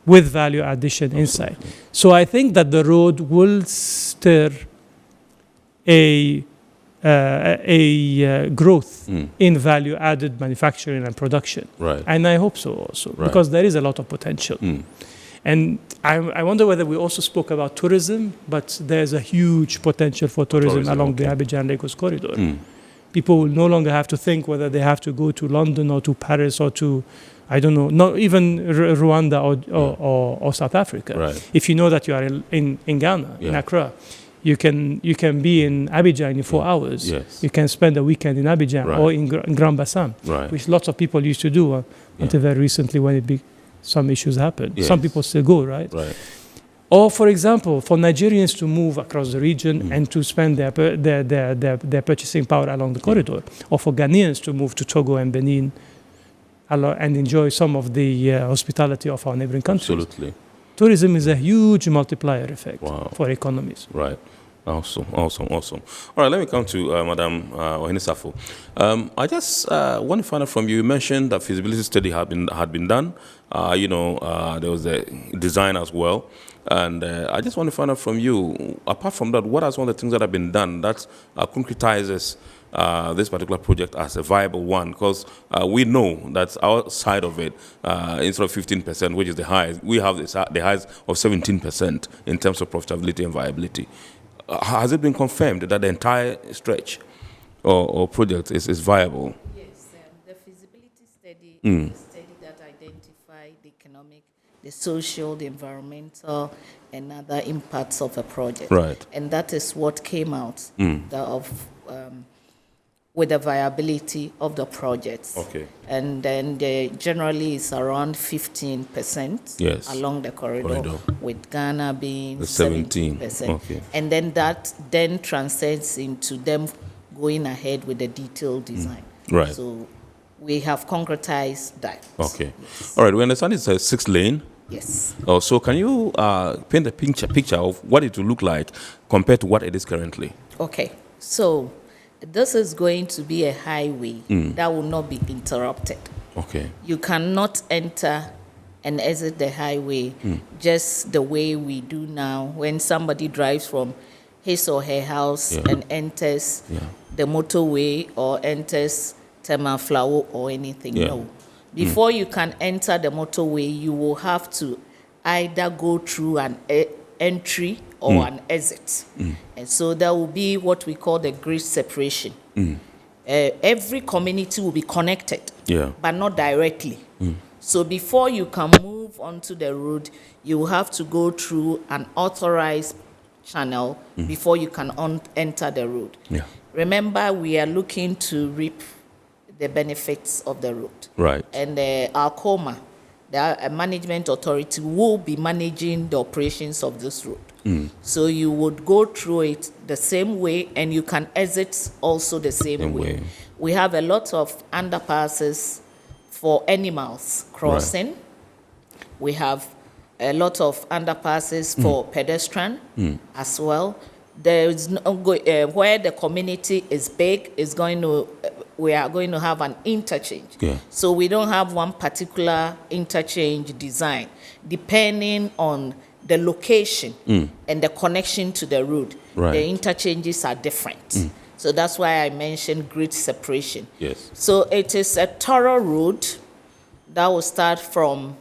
with value addition inside. So I think that the road will stir a growth in value-added manufacturing and production. And I hope so also, because there is a lot of potential. And I wonder whether we also spoke about tourism, but there's a huge potential for tourism along the Abidjan-Lagos corridor. People will no longer have to think whether they have to go to London or to Paris or to, I don't know, not even Rwanda or South Africa. If you know that you are in Ghana, in Accra, you can be in Abidjan in 4 hours. You can spend a weekend in Abidjan or in Grand Bassam, which lots of people used to do until very recently when some issues happened. Some people still go, right? Or, for example, for Nigerians to move across the region and to spend their purchasing power along the corridor, or for Ghanaians to move to Togo and Benin and enjoy some of the hospitality of our neighboring countries. Tourism is a huge multiplier effect for economies. Awesome. All right, let me come to Madam Ohinisafo. I just want to find out from you. You mentioned that feasibility study had been done. There was a design as well. And I just want to find out from you, apart from that, what are some of the things that have been done that concretizes this particular project as a viable one? Because we know that our side of it, instead of 15%, which is the highest, we have the highest of 17% in terms of profitability and viability. Has it been confirmed that the entire stretch or project is viable? Yes, the feasibility study is a study that identified the economic, the social, the environmental, and other impacts of a project. Right. And that is what came out of with the viability of the projects. Okay. And then generally it's around 15% Yes. along the corridor, with Ghana being The 17. 17%. Okay. And then that then transcends into them going ahead with the detailed design. Right. So we have concretized that. Okay. All right. We understand it's a 6-lane. Yes. Oh, so can you paint a picture of what it will look like compared to what it is currently? Okay. So this is going to be a highway that will not be interrupted. Okay. You cannot enter and exit the highway just the way we do now when somebody drives from his or her house and enters the motorway or enters Tema Flower or anything. No. Before you can enter the motorway, you will have to either go through an entry or an exit. And so there will be what we call the grid separation. Every community will be connected, but not directly. So before you can move onto the road, you will have to go through an authorized channel before you can enter the road. Remember, we are looking to reap the benefits of the road. Right. And our COMA, the management authority, will be managing the operations of this road. So you would go through it the same way, and you can exit also the same way. We have a lot of underpasses for animals crossing. We have a lot of underpasses for pedestrian as well. There is no where the community is big, we are going to have an interchange. So we don't have one particular interchange design. Depending on the location and the connection to the road, the interchanges are different. So that's why I mentioned grid separation. Yes. So it is a thorough road that will start from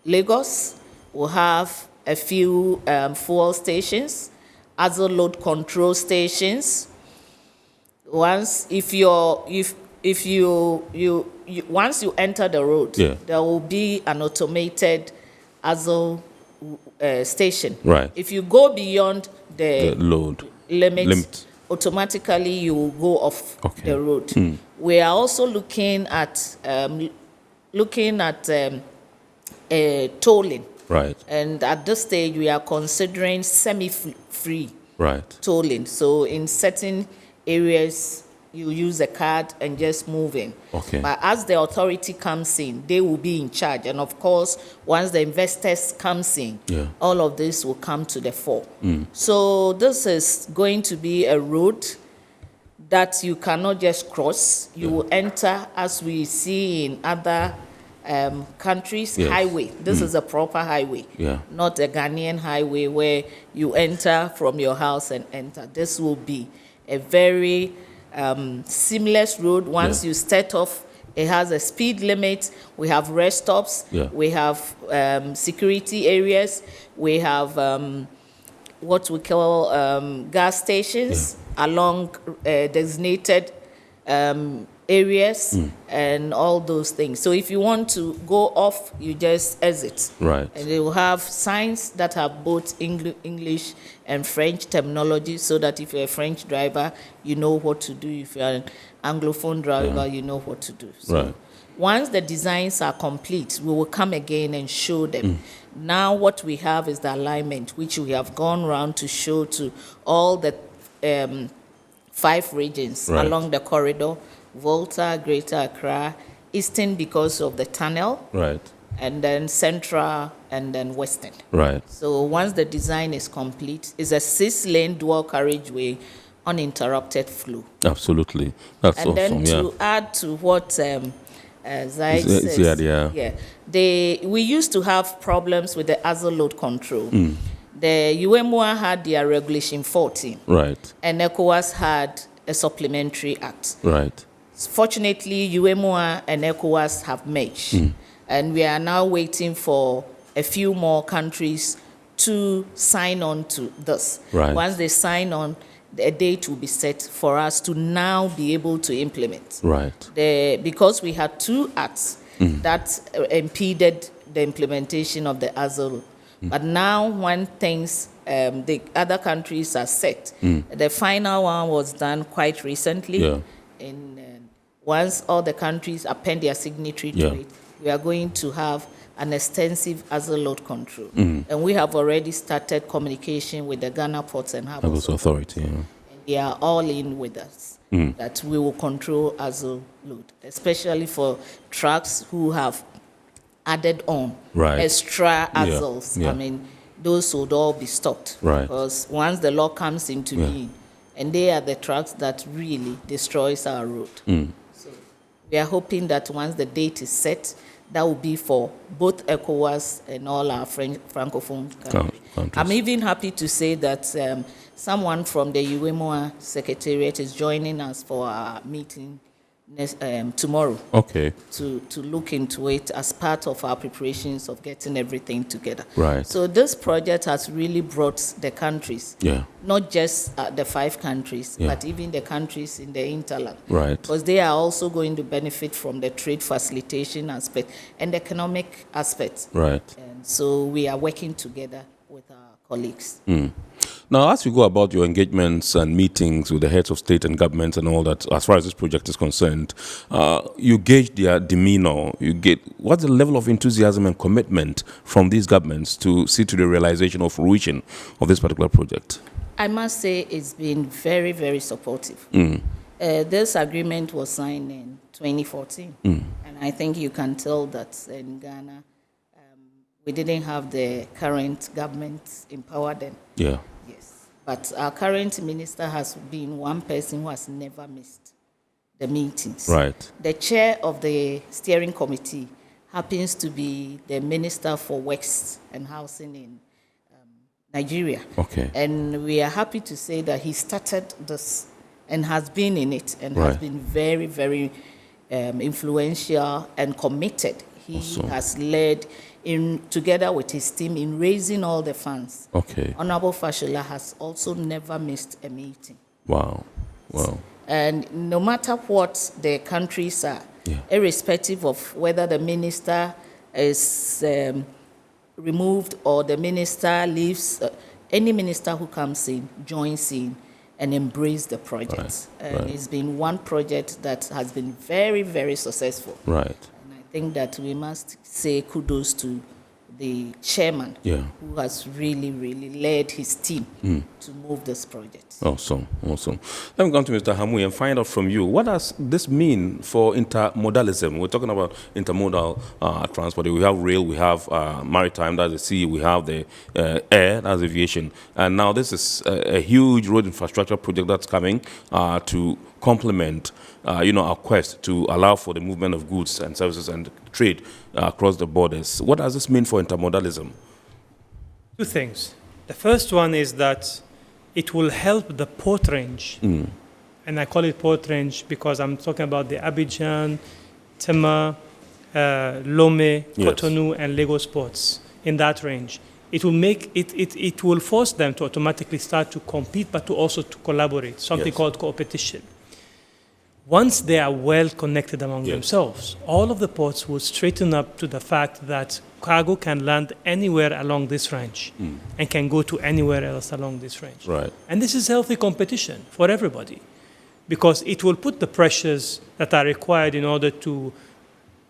Lagos. We'll have a few fuel stations, other load control stations. Once once you enter the road, there will be an automated ASL station. Right. If you go beyond the load limit, automatically you will go off the road. We are also looking at tolling. Right. And at this stage, we are considering semi-free tolling. So in certain areas, you use a card and just move in. Okay. But as the authority comes in, they will be in charge. And of course, once the investors comes in, all of this will come to the fore. So this is going to be a road that you cannot just cross. You will enter, as we see in other countries, highway. This is a proper highway, not a Ghanaian highway where you enter from your house and enter. This will be a very seamless road. Once you start off, it has a speed limit. We have rest stops. We have security areas. We have what we call gas stations along designated areas and all those things. So if you want to go off, you just exit. Right. And they will have signs that have both English and French terminology, so that if you're a French driver, you know what to do. If you're an Anglophone driver, you know what to do. So once the designs are complete, we will come again and show them. Now what we have is the alignment, which we have gone around to show to all the 5 regions along the corridor: Volta, Greater Accra, Eastern because of the tunnel, and then Central, and then Western. So once the design is complete, it's a 6-lane dual carriageway, uninterrupted flow. Absolutely. That's and awesome. And then to add to what Zaid says, we used to have problems with the ASL load control. The UMOA had their Regulation 14. And ECOWAS had a supplementary act. Fortunately, UMOA and ECOWAS have merged. And we are now waiting for a few more countries to sign on to this. Once they sign on, a date will be set for us to now be able to implement. Because we had 2 acts that impeded the implementation of the ASL. But now when things, the other countries are set, the final one was done quite recently. once all the countries append their signatory to it, we are going to have an extensive asset load control. And we have already started communication with the Ghana Ports and Harbours Authority. And they are all in with us that we will control asset load, especially for trucks who have added on extra axles. I mean, those would all be stopped. Because once the law comes into being, and they are the trucks that really destroys our road. So we are hoping that once the date is set, that will be for both ECOWAS and all our Francophone countries. I'm even happy to say that someone from the UEMOA Secretariat is joining us for our meeting tomorrow. To look into it as part of our preparations of getting everything together. So this project has really brought the countries, not just the 5 countries, but even the countries in the hinterland. Because they are also going to benefit from the trade facilitation aspect and the economic aspect. And so we are working together with our colleagues. Now, as you go about your engagements and meetings with the heads of state and governments and all that, as far as this project is concerned, you gauge their demeanor. You get what's the level of enthusiasm and commitment from these governments to see to the realization or fruition of this particular project? I must say it's been very, very supportive. This agreement was signed in 2014, and I think you can tell that in Ghana, we didn't have the current government in power then. But our current minister has been one person who has never missed the meetings. The chair of the steering committee happens to be the Minister for Works and Housing in Nigeria. And we are happy to say that he started this and has been in it and has been very, very influential and committed. He has led together with his team in raising all the funds. Honorable Fashola has also never missed a meeting. And no matter what the countries are, irrespective of whether the minister is removed or the minister leaves, any minister who comes in, joins in, and embraces the project. And it's been one project that has been very, very successful. I think that we must say kudos to the chairman who has really, really led his team to move this project. Awesome. Let me come to Mr. Hamui and find out from you, what does this mean for intermodalism? We're talking about intermodal transport. We have rail, we have maritime, that's the sea, we have the air, that's aviation. And now this is a huge road infrastructure project that's coming to complement our quest to allow for the movement of goods and services and trade across the borders. What does this mean for intermodalism? 2 things. The first one is that it will help the port range. And I call it port range because I'm talking about the Abidjan, Tema, Lomé, Cotonou, and Lagos ports in that range. It will make it will force them to automatically start to compete, but to also to collaborate, something called co-opetition. Once they are well connected among themselves, all of the ports will straighten up to the fact that cargo can land anywhere along this range and can go to anywhere else along this range. And this is healthy competition for everybody because it will put the pressures that are required in order to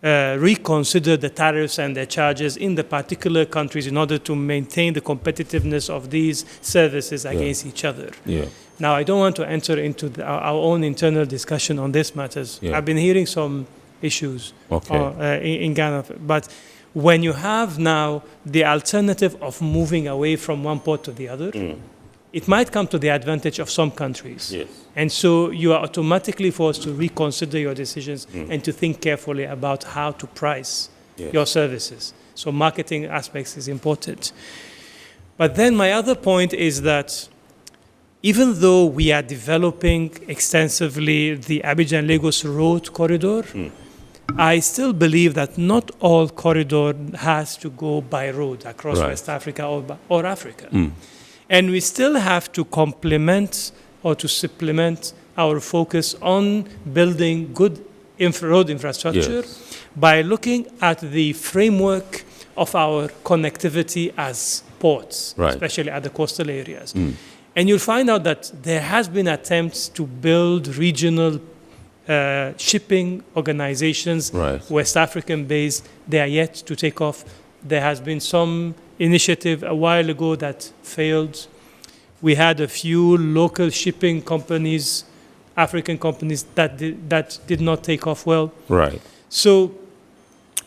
reconsider the tariffs and the charges in the particular countries in order to maintain the competitiveness of these services against each other. Now, I don't want to enter into our own internal discussion on these matters. I've been hearing some issues in Ghana, but when you have now the alternative of moving away from one port to the other, it might come to the advantage of some countries. And so you are automatically forced to reconsider your decisions and to think carefully about how to price your services. So marketing aspects is important. But then my other point is that even though we are developing extensively the Abidjan-Lagos road corridor, I still believe that not all corridor has to go by road across West Africa or Africa. And we still have to complement or to supplement our focus on building good road infrastructure by looking at the framework of our connectivity as ports, especially at the coastal areas. And you'll find out that there has been attempts to build regional shipping organizations, West African based, they are yet to take off. There has been some initiative a while ago that failed. We had a few local shipping companies, African companies, that did not take off well. Right. So,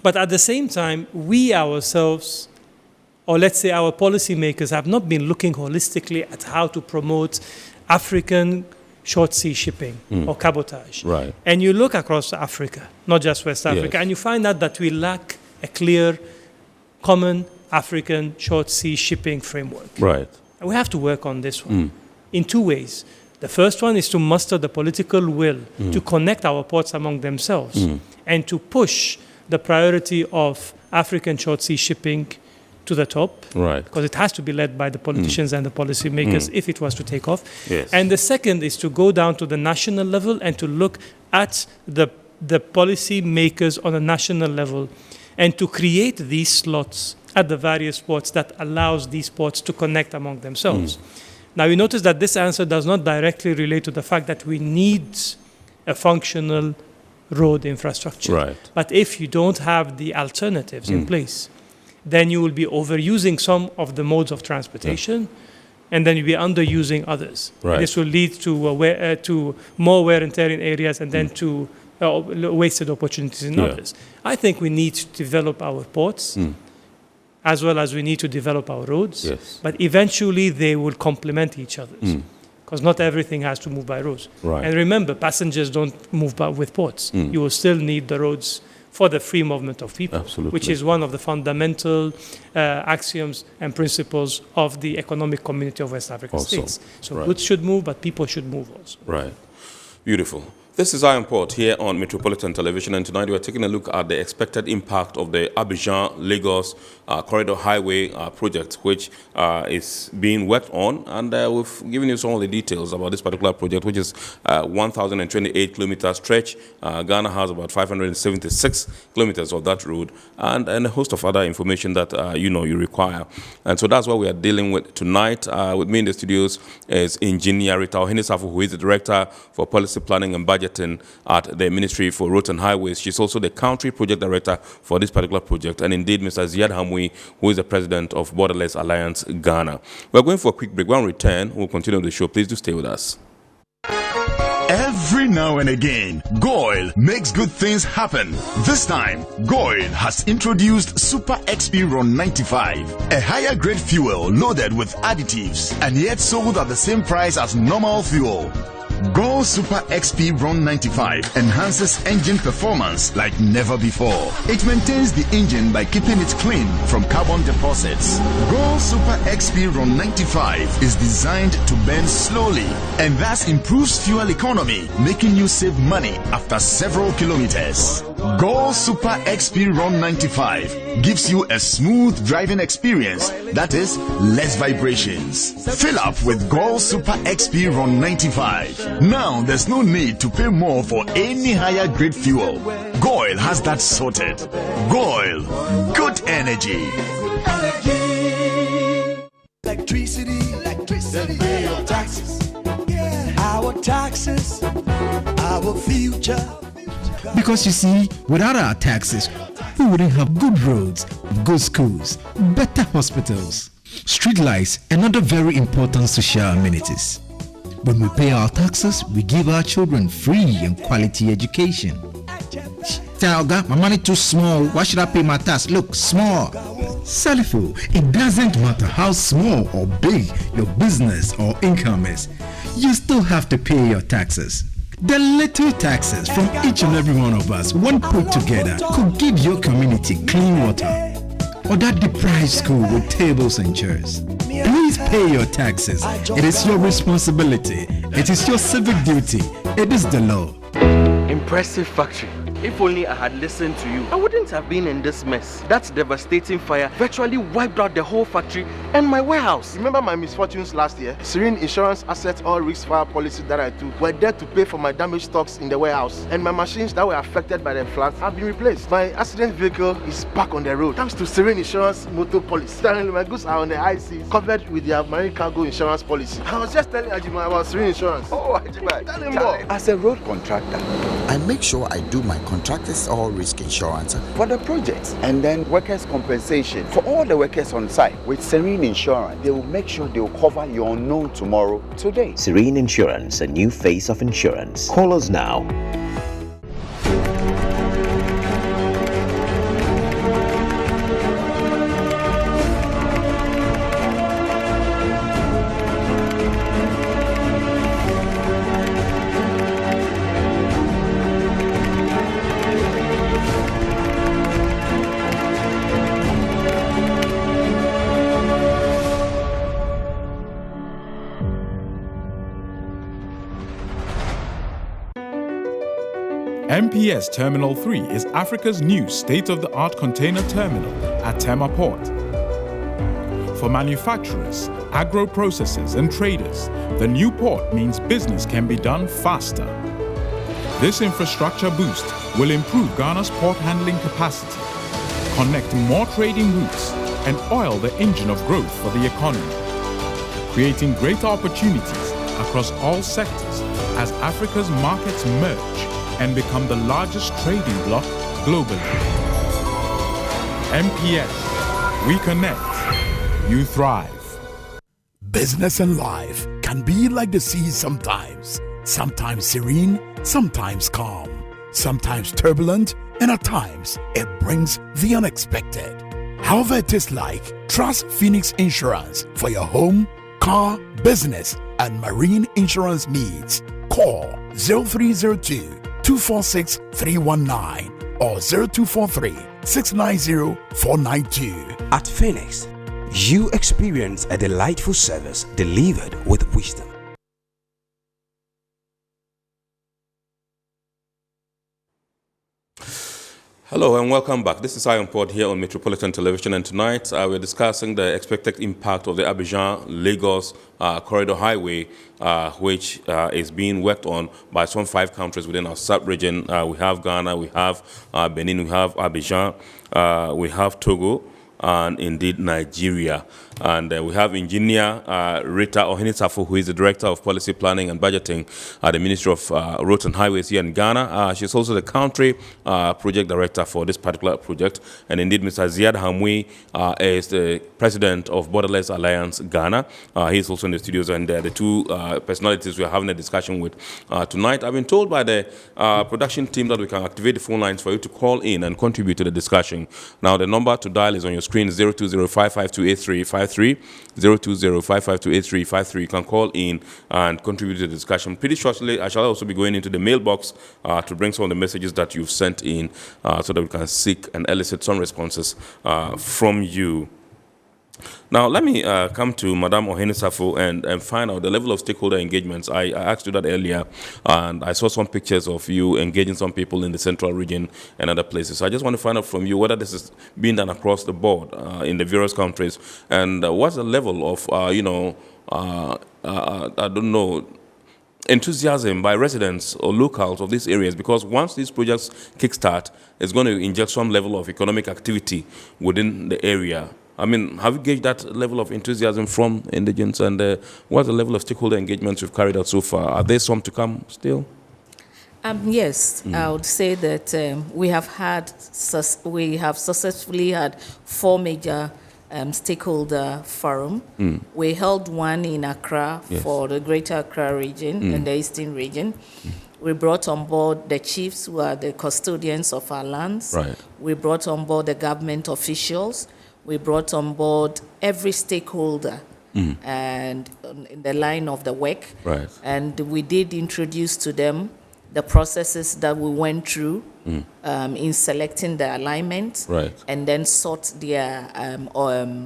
but at the same time, we ourselves, or let's say our policymakers, have not been looking holistically at how to promote African short sea shipping or cabotage. Right. And you look across Africa, not just West Africa, and you find out that we lack a clear, common African short sea shipping framework. Right. And we have to work on this one in two ways. The first one is to muster the political will to connect our ports among themselves and to push the priority of African short sea shipping to the top, right? Because it has to be led by the politicians and the policymakers if it was to take off. Yes. And the second is to go down to the national level and to look at the policy makers on a national level and to create these slots at the various ports that allows these ports to connect among themselves. Now, you notice that this answer does not directly relate to the fact that we need a functional road infrastructure. Right. But if you don't have the alternatives in place, then you will be overusing some of the modes of transportation, and then you'll be underusing others. Right. This will lead to more wear and tear in areas, and then to wasted opportunities in others. I think we need to develop our ports, as well as we need to develop our roads. Yes. But eventually they will complement each other, because not everything has to move by roads. Right. And remember, passengers don't move with ports. You will still need the roads for the free movement of people, which is one of the fundamental axioms and principles of the economic community of West African states. So goods should move, but people should move also. Right. Beautiful. This is Iron Port here on Metropolitan Television, and tonight we are taking a look at the expected impact of the Abidjan-Lagos Corridor Highway project, which is being worked on, and we've given you some of the details about this particular project, which is 1,028 kilometer stretch. Ghana has about 576 kilometers of that road, and a host of other information that you require. And so that's what we are dealing with tonight. With me in the studios is Engineer Rita Ohinisafu, who is the Director for Policy Planning and Budgeting at the Ministry for Roads and Highways. She's also the Country Project Director for this particular project, and indeed Mr. Ziad Hamwi, who is the President of Borderless Alliance Ghana. We're going for a quick break. When we return, we'll continue the show. Please do stay with us. Every now and again, GOIL makes good things happen. This time, GOIL has introduced Super XP Ron 95, a higher grade fuel loaded with additives and yet sold at the same price as normal fuel. GOIL Super XP Ron 95 enhances engine performance like never before. It maintains the engine by keeping it clean from carbon deposits. GOIL Super XP Ron 95 is designed to burn slowly and thus improves fuel economy, making you save money after several kilometers. GOIL Super XP Ron 95 gives you a smooth driving experience, that is, less vibrations. Fill up with GOIL Super XP Ron 95. Now there's no need to pay more for any higher grade fuel. GOIL has that sorted. GOIL, good energy. Electricity, then pay your taxes. Our taxes, our future. Because you see, without our taxes, we wouldn't have good roads, good schools, better hospitals, street lights, and other very important social amenities. When we pay our taxes, we give our children free and quality education. Talga, my money too small. Why should I pay my tax? Look, small. Salifo, it doesn't matter how small or big your business or income is. You still have to pay your taxes. The little taxes from each and every one of us, when put together, could give your community clean water. Or that deprived school with tables and chairs. Please pay your taxes. It is your responsibility. It is your civic duty. It is the law. Impressive factory. If only I had listened to you, I wouldn't have been in this mess. That devastating fire virtually wiped out the whole factory and my warehouse. Remember my misfortunes last year? Serene Insurance Asset All Risk Fire policy that I took were there to pay for my damaged stocks in the warehouse, and my machines that were affected by the floods have been replaced. My accident vehicle is back on the road thanks to Serene Insurance motor policy. Currently, my goods are on the high seas, covered with their marine cargo insurance policy. I was just telling Ajima about Serene Insurance. Oh, Ajima, tell him more. As a road contractor, I make sure I do my contractors all risk insurance for the projects, and then workers' compensation for all the workers on site. With Serene Insurance, they will make sure they will cover your unknown tomorrow today. Serene Insurance, a new face of insurance. Call us now. MPS Terminal 3 is Africa's new state-of-the-art container terminal at Tema Port. For manufacturers, agro-processors and traders, the new port means business can be done faster. This infrastructure boost will improve Ghana's port handling capacity, connect more trading routes, and oil the engine of growth for the economy, creating greater opportunities across all sectors as Africa's markets merge and become the largest trading bloc globally. MPS, we connect, you thrive. Business and life can be like the sea sometimes. Sometimes serene, sometimes calm, sometimes turbulent, and at times it brings the unexpected. However it is like, trust Phoenix Insurance for your home, car, business, and marine insurance needs. Call 0302 246 319 or 0243 690 492. At Phoenix, you experience a delightful service delivered with wisdom. Hello and welcome back. This is Iron Port here on Metropolitan Television, and tonight we're discussing the expected impact of the Abidjan-Lagos corridor highway, which is being worked on by some 5 countries within our sub-region. We have Ghana, we have Benin, we have Abidjan, we have Togo, and indeed Nigeria. And we have Engineer Rita Ohenisafo, who is the Director of Policy Planning and Budgeting at the Ministry of Roads and Highways here in Ghana. She's also the Country Project Director for this particular project. And indeed, Mr. Ziad Hamwi is the President of Borderless Alliance Ghana. He's also in the studios, and the two personalities we're having a discussion with tonight. I've been told by the production team that we can activate the phone lines for you to call in and contribute to the discussion. Now, the number to dial is on your screen, 020-552-8353. 020-552-8353. You can call in and contribute to the discussion. Pretty shortly, I shall also be going into the mailbox to bring some of the messages that you've sent in so that we can seek and elicit some responses from you. Now, let me come to Madame Ohenisafo and find out the level of stakeholder engagements. I asked you that earlier, and I saw some pictures of you engaging some people in the central region and other places. So I just want to find out from you whether this is being done across the board in the various countries, and what's the level of, I don't know, enthusiasm by residents or locals of these areas, because once these projects kickstart, it's going to inject some level of economic activity within the area. I mean, have you gauged that level of enthusiasm from indigents, and what's the level of stakeholder engagements you've carried out so far? Are there some to come still? Yes, I would say that we have successfully had 4 major stakeholder forum. We held one in Accra for the Greater Accra region and the Eastern region. We brought on board the chiefs, who are the custodians of our lands. Right. We brought on board the government officials. We brought on board every stakeholder and in the line of the work. Right. And we did introduce to them the processes that we went through in selecting the alignment, and then sought their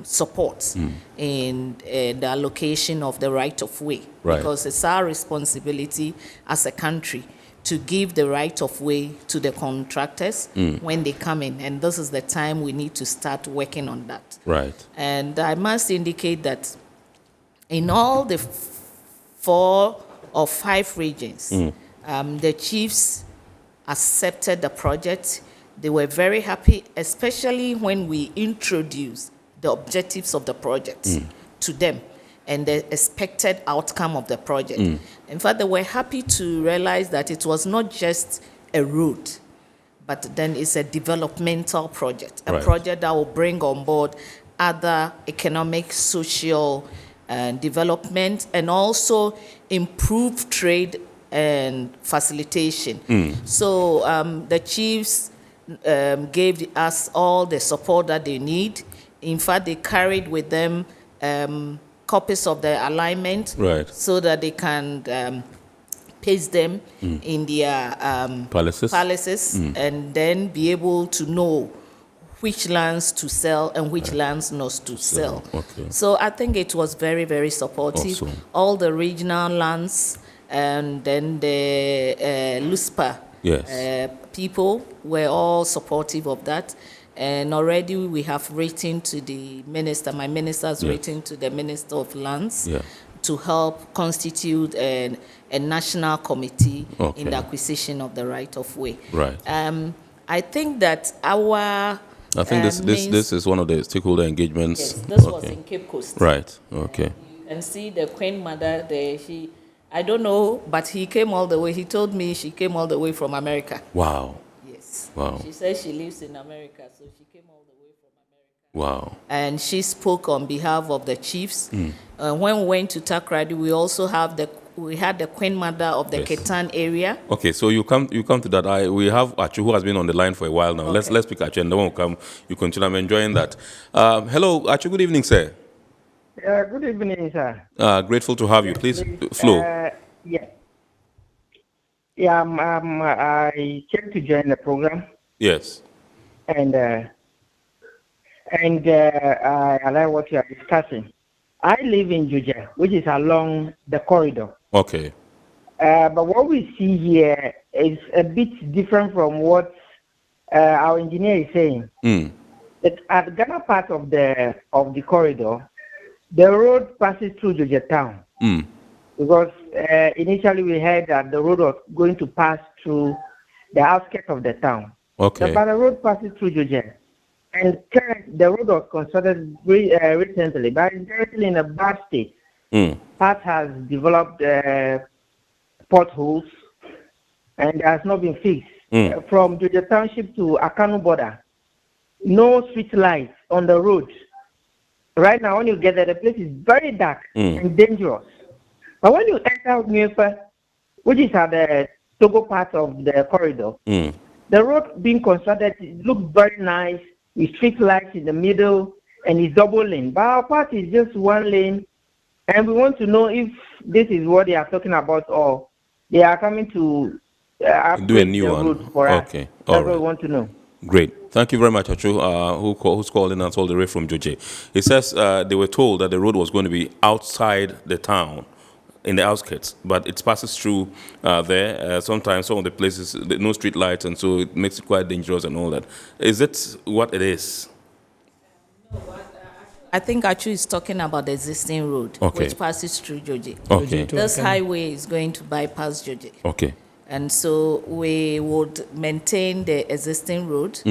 support in the allocation of the right of way. Right. Because it's our responsibility as a country to give the right of way to the contractors when they come in. And this is the time we need to start working on that. Right. And I must indicate that in all the 4 or 5 regions, the chiefs accepted the project. They were very happy, especially when we introduced the objectives of the project to them and the expected outcome of the project. In fact, they were happy to realize that it was not just a road, but then it's a developmental project, a project that will bring on board other economic, social development, and also improve trade and facilitation. So the chiefs gave us all the support that they need. In fact, they carried with them copies of the alignment so that they can paste them in their palaces and then be able to know which lands to sell and which lands not to sell. So I think it was very, very supportive. Awesome. All the regional lands and then the LUSPA people were all supportive of that. And already we have written to the minister, my minister has written to the Minister of Lands to help constitute a national committee in the acquisition of the right of way. I think that I think this is one of the stakeholder engagements. Yes, this was in Cape Coast. Right. Okay. And see the Queen Mother there. I don't know, but he came all the way. He told me she came all the way from America. Wow. Yes. Wow. She says she lives in America, so she came all the way from America. Wow. And she spoke on behalf of the chiefs. When we went to Takrady, we also had the Queen Mother of the Ketan area. Okay, so you come to that. We have Achu, who has been on the line for a while now. Let's pick Achu, and then we'll come. You continue. I'm enjoying that. Hello, Achu. Good evening, sir. Good evening, sir. Grateful to have you. Please flow. I came to join the program. Yes. And I like what you are discussing. I live in Juja, which is along the corridor. Okay. But what we see here is a bit different from what our engineer is saying. That at the Ghana part of the corridor, the road passes through Juja town. Because initially we heard that the road was going to pass through the outskirts of the town. Okay. But the road passes through Juja. And the road was constructed recently, but it's currently in a bad state. Part has developed potholes and has not been fixed. From Juja Township to Akanu border, no street lights on the road. Right now, when you get there, the place is very dark and dangerous. But when you enter Nuefa, which is at the Togo part of the corridor, the road being constructed looks very nice, with street lights in the middle, and it's double lane. But our part is just one lane, and we want to know if this is what they are talking about, or they are coming to do a new one. For okay, us. all That's right. what we want to know. Great. Thank you very much, Achu, who's called in and all the way from Joje. He says they were told that the road was going to be outside the town, in the outskirts, but it passes through there. Sometimes some of the places, no street lights, and so it makes it quite dangerous and all that. Is it what it is? I think Achu is talking about the existing road, which passes through Joje. Okay. This highway is going to bypass Joje. Okay. And so we would maintain the existing road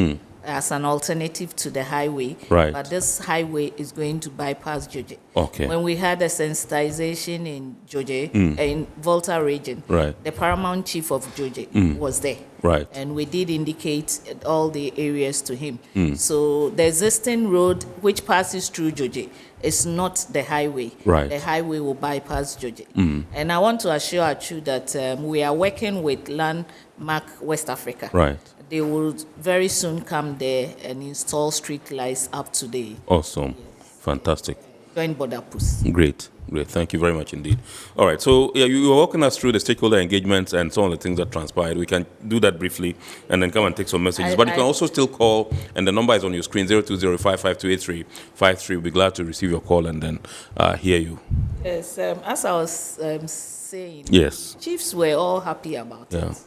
as an alternative to the highway. Right. But this highway is going to bypass Joje. Okay. When we had a sensitization in Joje, in Volta region, the paramount chief of Joje was there. Right. And we did indicate all the areas to him. So the existing road which passes through Joje is not the highway. Right. The highway will bypass Joje. And I want to assure you that we are working with Landmark West Africa. Right. They will very soon come there and install street lights up to the Awesome. Fantastic. joint border posts. Great. Thank you very much indeed. All right. So you were walking us through the stakeholder engagements and some of the things that transpired. We can do that briefly and then come and take some messages. But you can also still call, and the number is on your screen, 020-552-8353. We'll be glad to receive your call and then hear you. Yes. As I was saying, yes, chiefs were all happy about it.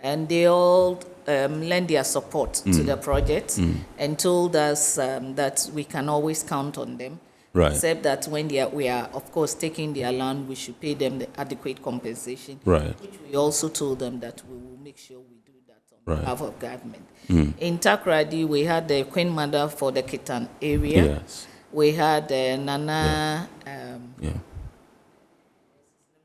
And they all lend their support to the project and told us that we can always count on them. Right. Except that when we are, of course, taking their land, we should pay them the adequate compensation. Right. Which we also told them that we will make sure we do that on behalf of government. In Takoradi, we had the Queen Mother for the Kitan area. Yes. We had Nana.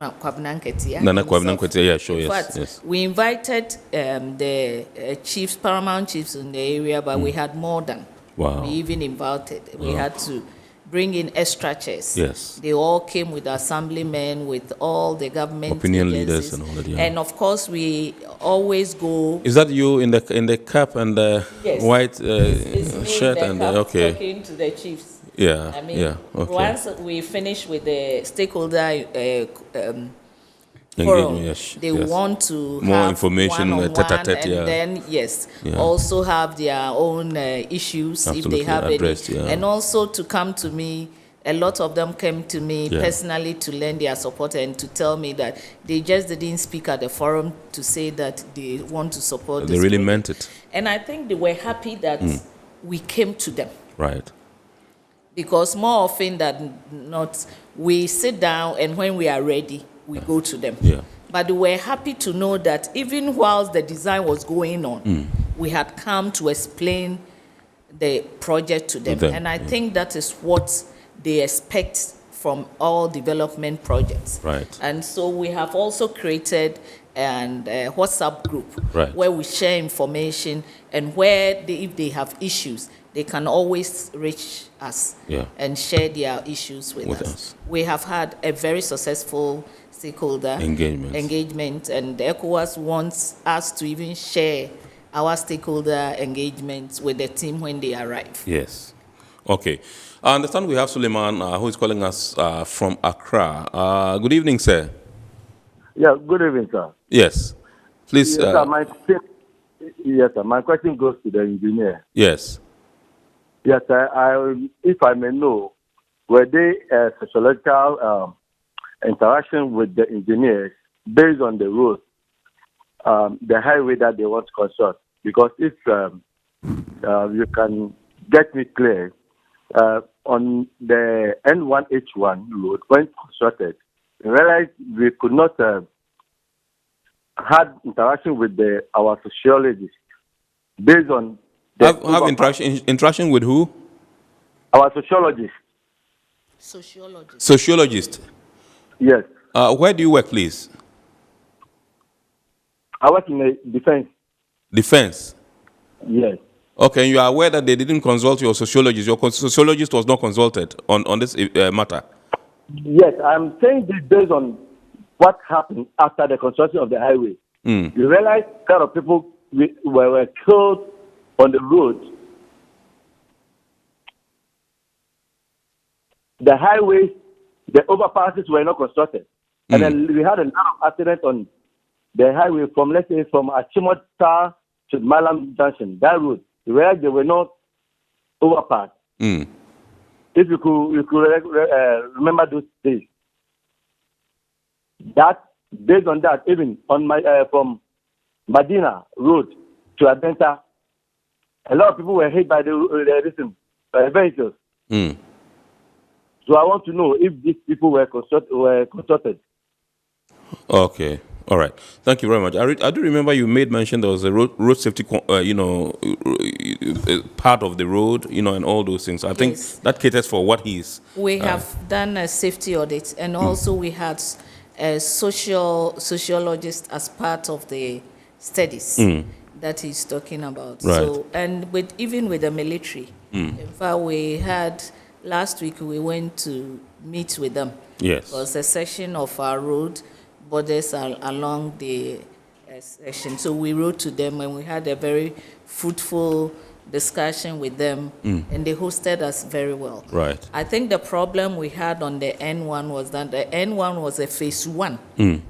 Nana Kwabena Nketia, yeah, sure, In yes. fact, Yes. we invited the chiefs, paramount chiefs in the area, but we had more than. Wow. We even invited. We Wow. had to bring in extra chairs. Yes. They all came with assemblymen, with all the government Opinion agencies. leaders and all that, yeah. And of course, we always go. Is that you in the cap and the Yes. white It's me shirt in and the cap okay? talking to the chiefs. Yeah. I mean, yeah. Okay. once we finish with the stakeholder forum, Engagement, yes, they yes. want to More have information, one-on-one, tete-a-tete, and yeah. then yes, Yeah. also have their own issues if Absolutely, they have addressed, any, yeah. and also to come to me. A lot of them came to me Yeah. personally to lend their support and to tell me that they just didn't speak at the forum to say that they want to support. They this really project. meant it. And I think they were happy that we came to them. Right. Because more often than not, we sit down and when we are ready, we go to them. Yeah. But they were happy to know that even whilst the design was going on, we had come to explain the project to them. And I think that is what they expect from all development projects. Right. And so we have also created a WhatsApp group Right. where we share information and where if they have issues, they can always reach us and share their issues with us. We have had a very successful stakeholder engagement, and ECOWAS wants us to even share our stakeholder engagements with the team when they arrive. Yes. Okay. I understand we have Suleiman who is calling us from Accra. Good evening, sir. Yeah, good evening, sir. Yes. Please. Yes, sir, my question goes to the engineer. Yes. Yes, sir. If I may know, were they a sociological interaction with the engineers based on the road, the highway that they want to construct? Because if you can get me clear, on the N1H1 road, when constructed, we realized we could not have interaction with our sociologists based on have interaction with who? Our sociologists. Sociologist. Yes. Where do you work, please? I work in the defense. Defense? Yes. Okay, you are aware that they didn't consult your sociologist. Your sociologist was not consulted on this matter? Yes, I'm saying this based on what happened after the construction of the highway. You realize a lot of people were killed on the road. The highways, the overpasses were not constructed. And then we had a lot of accidents on the highway from, let's say, from Achimota to Malam Junction, that road. You realize they were not overpassed. If you could remember those days. That, based on that, even on my from Medina Road to Adenta, a lot of people were hit by the vehicles. So I want to know if these people were consulted. Okay. All right. Thank you very much. I do remember you made mention there was a road safety, part of the road, and all those things. I think that caters for what he's. We have done a safety audit, and also we had a sociologist as part of the studies that he's talking about. Right. So, and even with the military, in fact, we had last week we went to meet with them. Yes. It was a section of our road. Borders are along the section. So we wrote to them and we had a very fruitful discussion with them, and they hosted us very well. Right. I think the problem we had on the N1 was that the N1 was a phase 1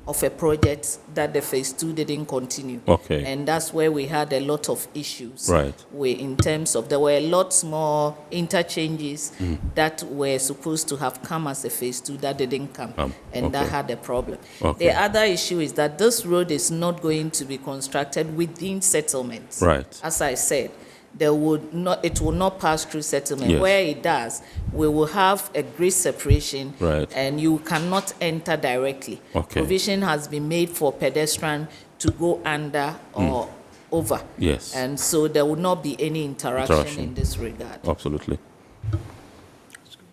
of a project that the phase 2 didn't continue. Okay. And that's where we had a lot of issues. Right. In terms of, there were lots more interchanges that were supposed to have come as a phase 2 that didn't come, and that had a problem. Okay. The other issue is that this road is not going to be constructed within settlements. Right. As I said, it will not pass through settlement. Yes. Where it does, we will have a great separation, right, and you cannot enter directly. Okay. Provision has been made for pedestrian to go under or over. Yes. And so there will not be any interaction in this regard. Absolutely.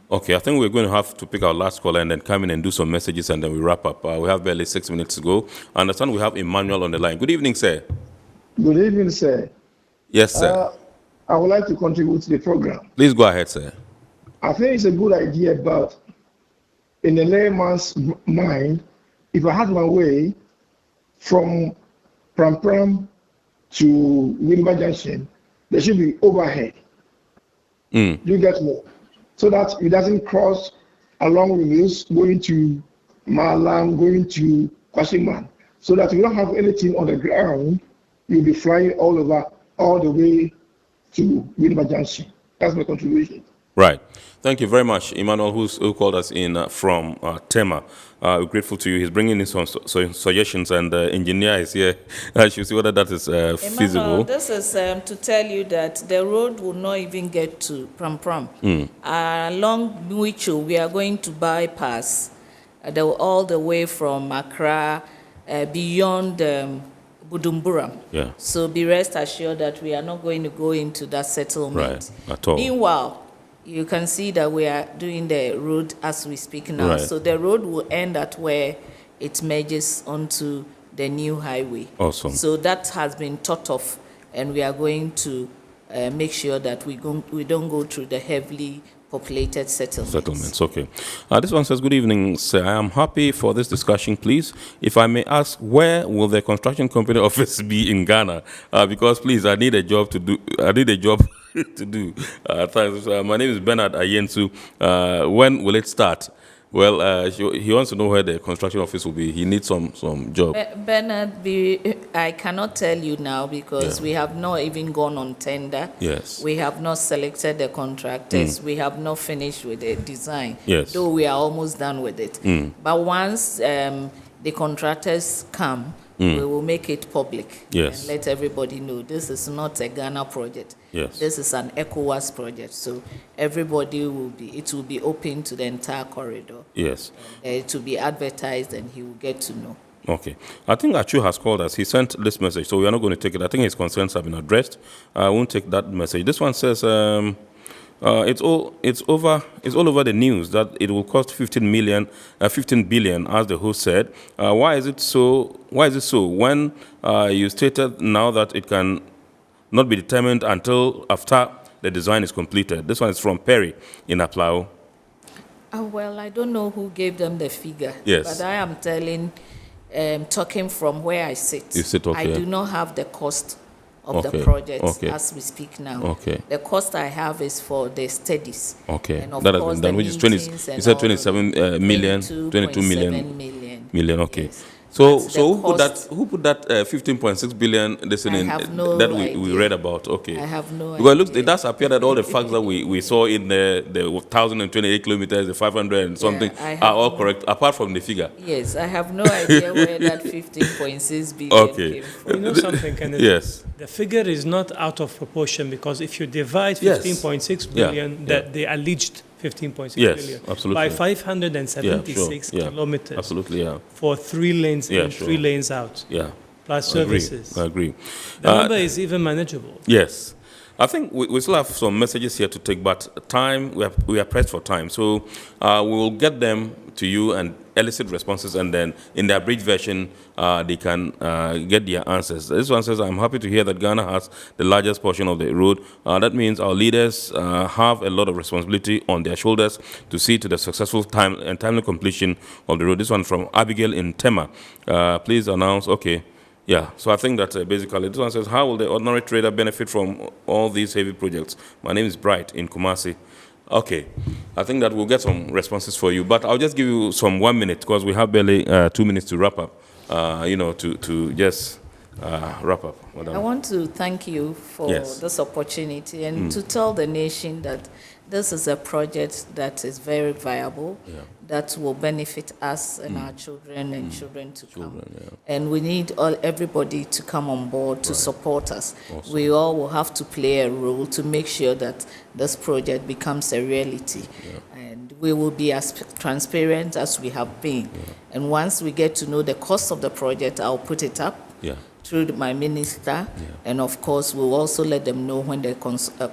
Okay, I think we're going to have to pick our last caller and then come in and do some messages, and then we wrap up. We have barely 6 minutes to go. I understand we have Emmanuel on the line. Good evening, sir. Good evening, sir. Yes, sir. I would like to contribute to the program. Please go ahead, sir. I think it's a good idea, but in a layman's mind, if I had my way from Pram Pram to Wilimba Junction, there should be overhead. You get more, so that it doesn't cross along rivers going to Malang, going to Kwasiman, so that you don't have anything on the ground. You'll be flying all over, all the way to Wilimba Junction. That's my contribution. Right. Thank you very much, Emmanuel, who called us in from Tema. We're grateful to you. He's bringing in some suggestions, and the engineer is here. I should see whether that is feasible. Emmanuel, this is to tell you that the road will not even get to Pram Pram. Along Mwicho, we are going to bypass all the way from Accra beyond Bujumbura. Yeah. So be rest assured that we are not going to go into that settlement. Right. At all. Meanwhile, you can see that we are doing the road as we speak now. Right. So the road will end at where it merges onto the new highway. Awesome. So that has been thought of, and we are going to make sure that we don't go through the heavily populated settlements. Okay. This one says, good evening, sir. I am happy for this discussion, please. If I may ask, where will the construction company office be in Ghana? Because, please, I need a job to do. Thanks. My name is Bernard Ayensu. When will it start? Well, he wants to know where the construction office will be. He needs some job. Bernard, I cannot tell you now because we have not even gone on tender. Yes. We have not selected the contractors. We have not finished with the design. Yes. Though we are almost done with it. But once the contractors come, we will make it public and let everybody know this is not a Ghana project. Yes. This is an ECOWAS project. So everybody it will be open to the entire corridor. Yes. To be advertised, and he will get to know. Okay. I think Achu has called us. He sent this message, so we are not going to take it. I think his concerns have been addressed. I won't take that message. This one says, it's all over the news that it will cost 15 billion, as the host said. Why is it so? When you stated now that it can not be determined until after the design is completed. This one is from Perry in Aplao. Well, I don't know who gave them the figure. Yes. But I am talking from where I sit. You sit, okay. I do not have the cost of the project as we speak now. Okay. The cost I have is for the studies. Okay. And of that course has been done, which is 20. You said 27 million, 22 million. Okay. Yes. So who put that 15.6 billion that we read about? Okay. I have no idea. Because it does appear that all the facts that we saw in the 1,028 kilometers, the 500 and something are all correct, apart from the figure. Yes, I have no idea where that 15.6 billion came from. You know something, Kennedy? Yes. The figure is not out of proportion because if you divide 15.6 billion, that the alleged 15.6 billion absolutely. by 576 kilometers for 3 lanes in, 3 lanes out, plus services. I agree. The number is even manageable. Yes. I think we still have some messages here to take, but time, we are pressed for time. So we will get them to you and elicit responses, and then in the abridged version, they can get their answers. This one says, I'm happy to hear that Ghana has the largest portion of the road. That means our leaders have a lot of responsibility on their shoulders to see to the successful timely completion of the road. This one from Abigail in Tema. Please announce, okay. Yeah, so I think that basically this one says, how will the ordinary trader benefit from all these heavy projects? My name is Bright in Kumasi. Okay, I think that we'll get some responses for you, but I'll just give you some 1 minute because we have barely 2 minutes to wrap up, to just wrap up. I want to thank you for this opportunity and to tell the nation that this is a project that is very viable, that will benefit us and our children and children to come. And we need everybody to come on board to support us. Awesome. We all will have to play a role to make sure that this project becomes a reality. And we will be as transparent as we have been. And once we get to know the cost of the project, I'll put it up through my minister, and of course we'll also let them know when the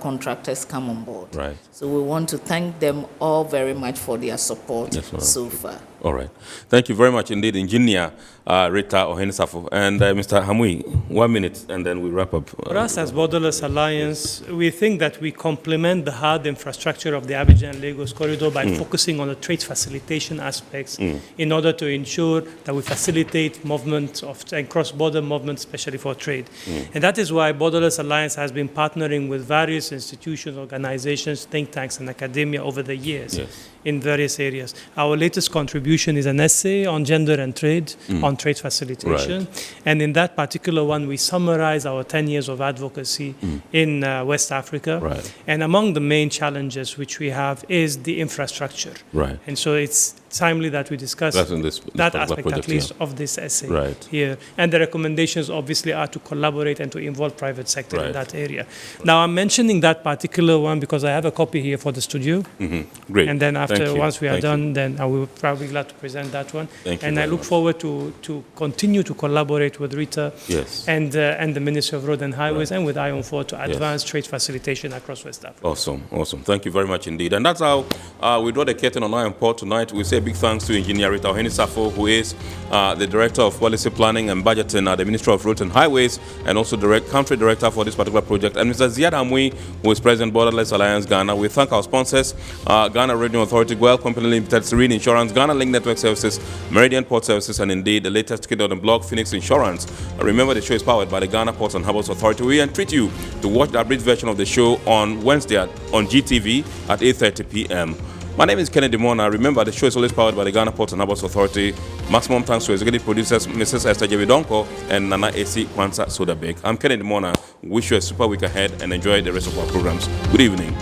contractors come on board. Right. So we want to thank them all very much for their support so far. All right. Thank you very much indeed, Engineer Rita Ohenisafo. And Mr. Hamui, 1 minute, and then we wrap up. For us as Borderless Alliance, we think that we complement the hard infrastructure of the Abidjan-Lagos corridor by focusing on the trade facilitation aspects in order to ensure that we facilitate movement and cross-border movement, especially for trade. And that is why Borderless Alliance has been partnering with various institutions, organizations, think tanks, and academia over the years in various areas. Our latest contribution is an essay on gender and trade, on trade facilitation. And in that particular one, we summarize our 10 years of advocacy in West Africa. And among the main challenges which we have is the infrastructure. And so it's timely that we discuss that aspect, project, at least, of this essay here. And the recommendations obviously are to collaborate and to involve private sector in that area. Now, I'm mentioning that particular one because I have a copy here for the studio. Great. And then after, once we are done, then I will probably glad to present that one. And I look forward to continue to collaborate with Rita and the Ministry of Road and Highways and with ION4 to advance trade facilitation across West Africa. Awesome, awesome. Thank you very much indeed. And that's how we draw the curtain on ION4 tonight. We say big thanks to Engineer Rita Ohenisafo, who is the Director of Policy Planning and Budgeting at the Ministry of Road and Highways, and also Country Director for this particular project, and Mr. Ziad Hamui, who is President Borderless Alliance Ghana. We thank our sponsors, Ghana Revenue Authority, Goel Company Limited, Serene Insurance, Ghana Link Network Services, Meridian Port Services, and indeed the latest kid on the block, Phoenix Insurance. Remember, the show is powered by the Ghana Ports and Harbours Authority. We entreat you to watch the abridged version of the show on Wednesday on GTV at 8:30 p.m. My name is Kennedy Mona. Remember, the show is always powered by the Ghana Ports and Harbours Authority. Maximum thanks to executive producers Mrs. Esther Jebidonko and Nana AC Kwanza Sodabek. I'm Kennedy Mona. Wish you a super week ahead and enjoy the rest of our programs. Good evening.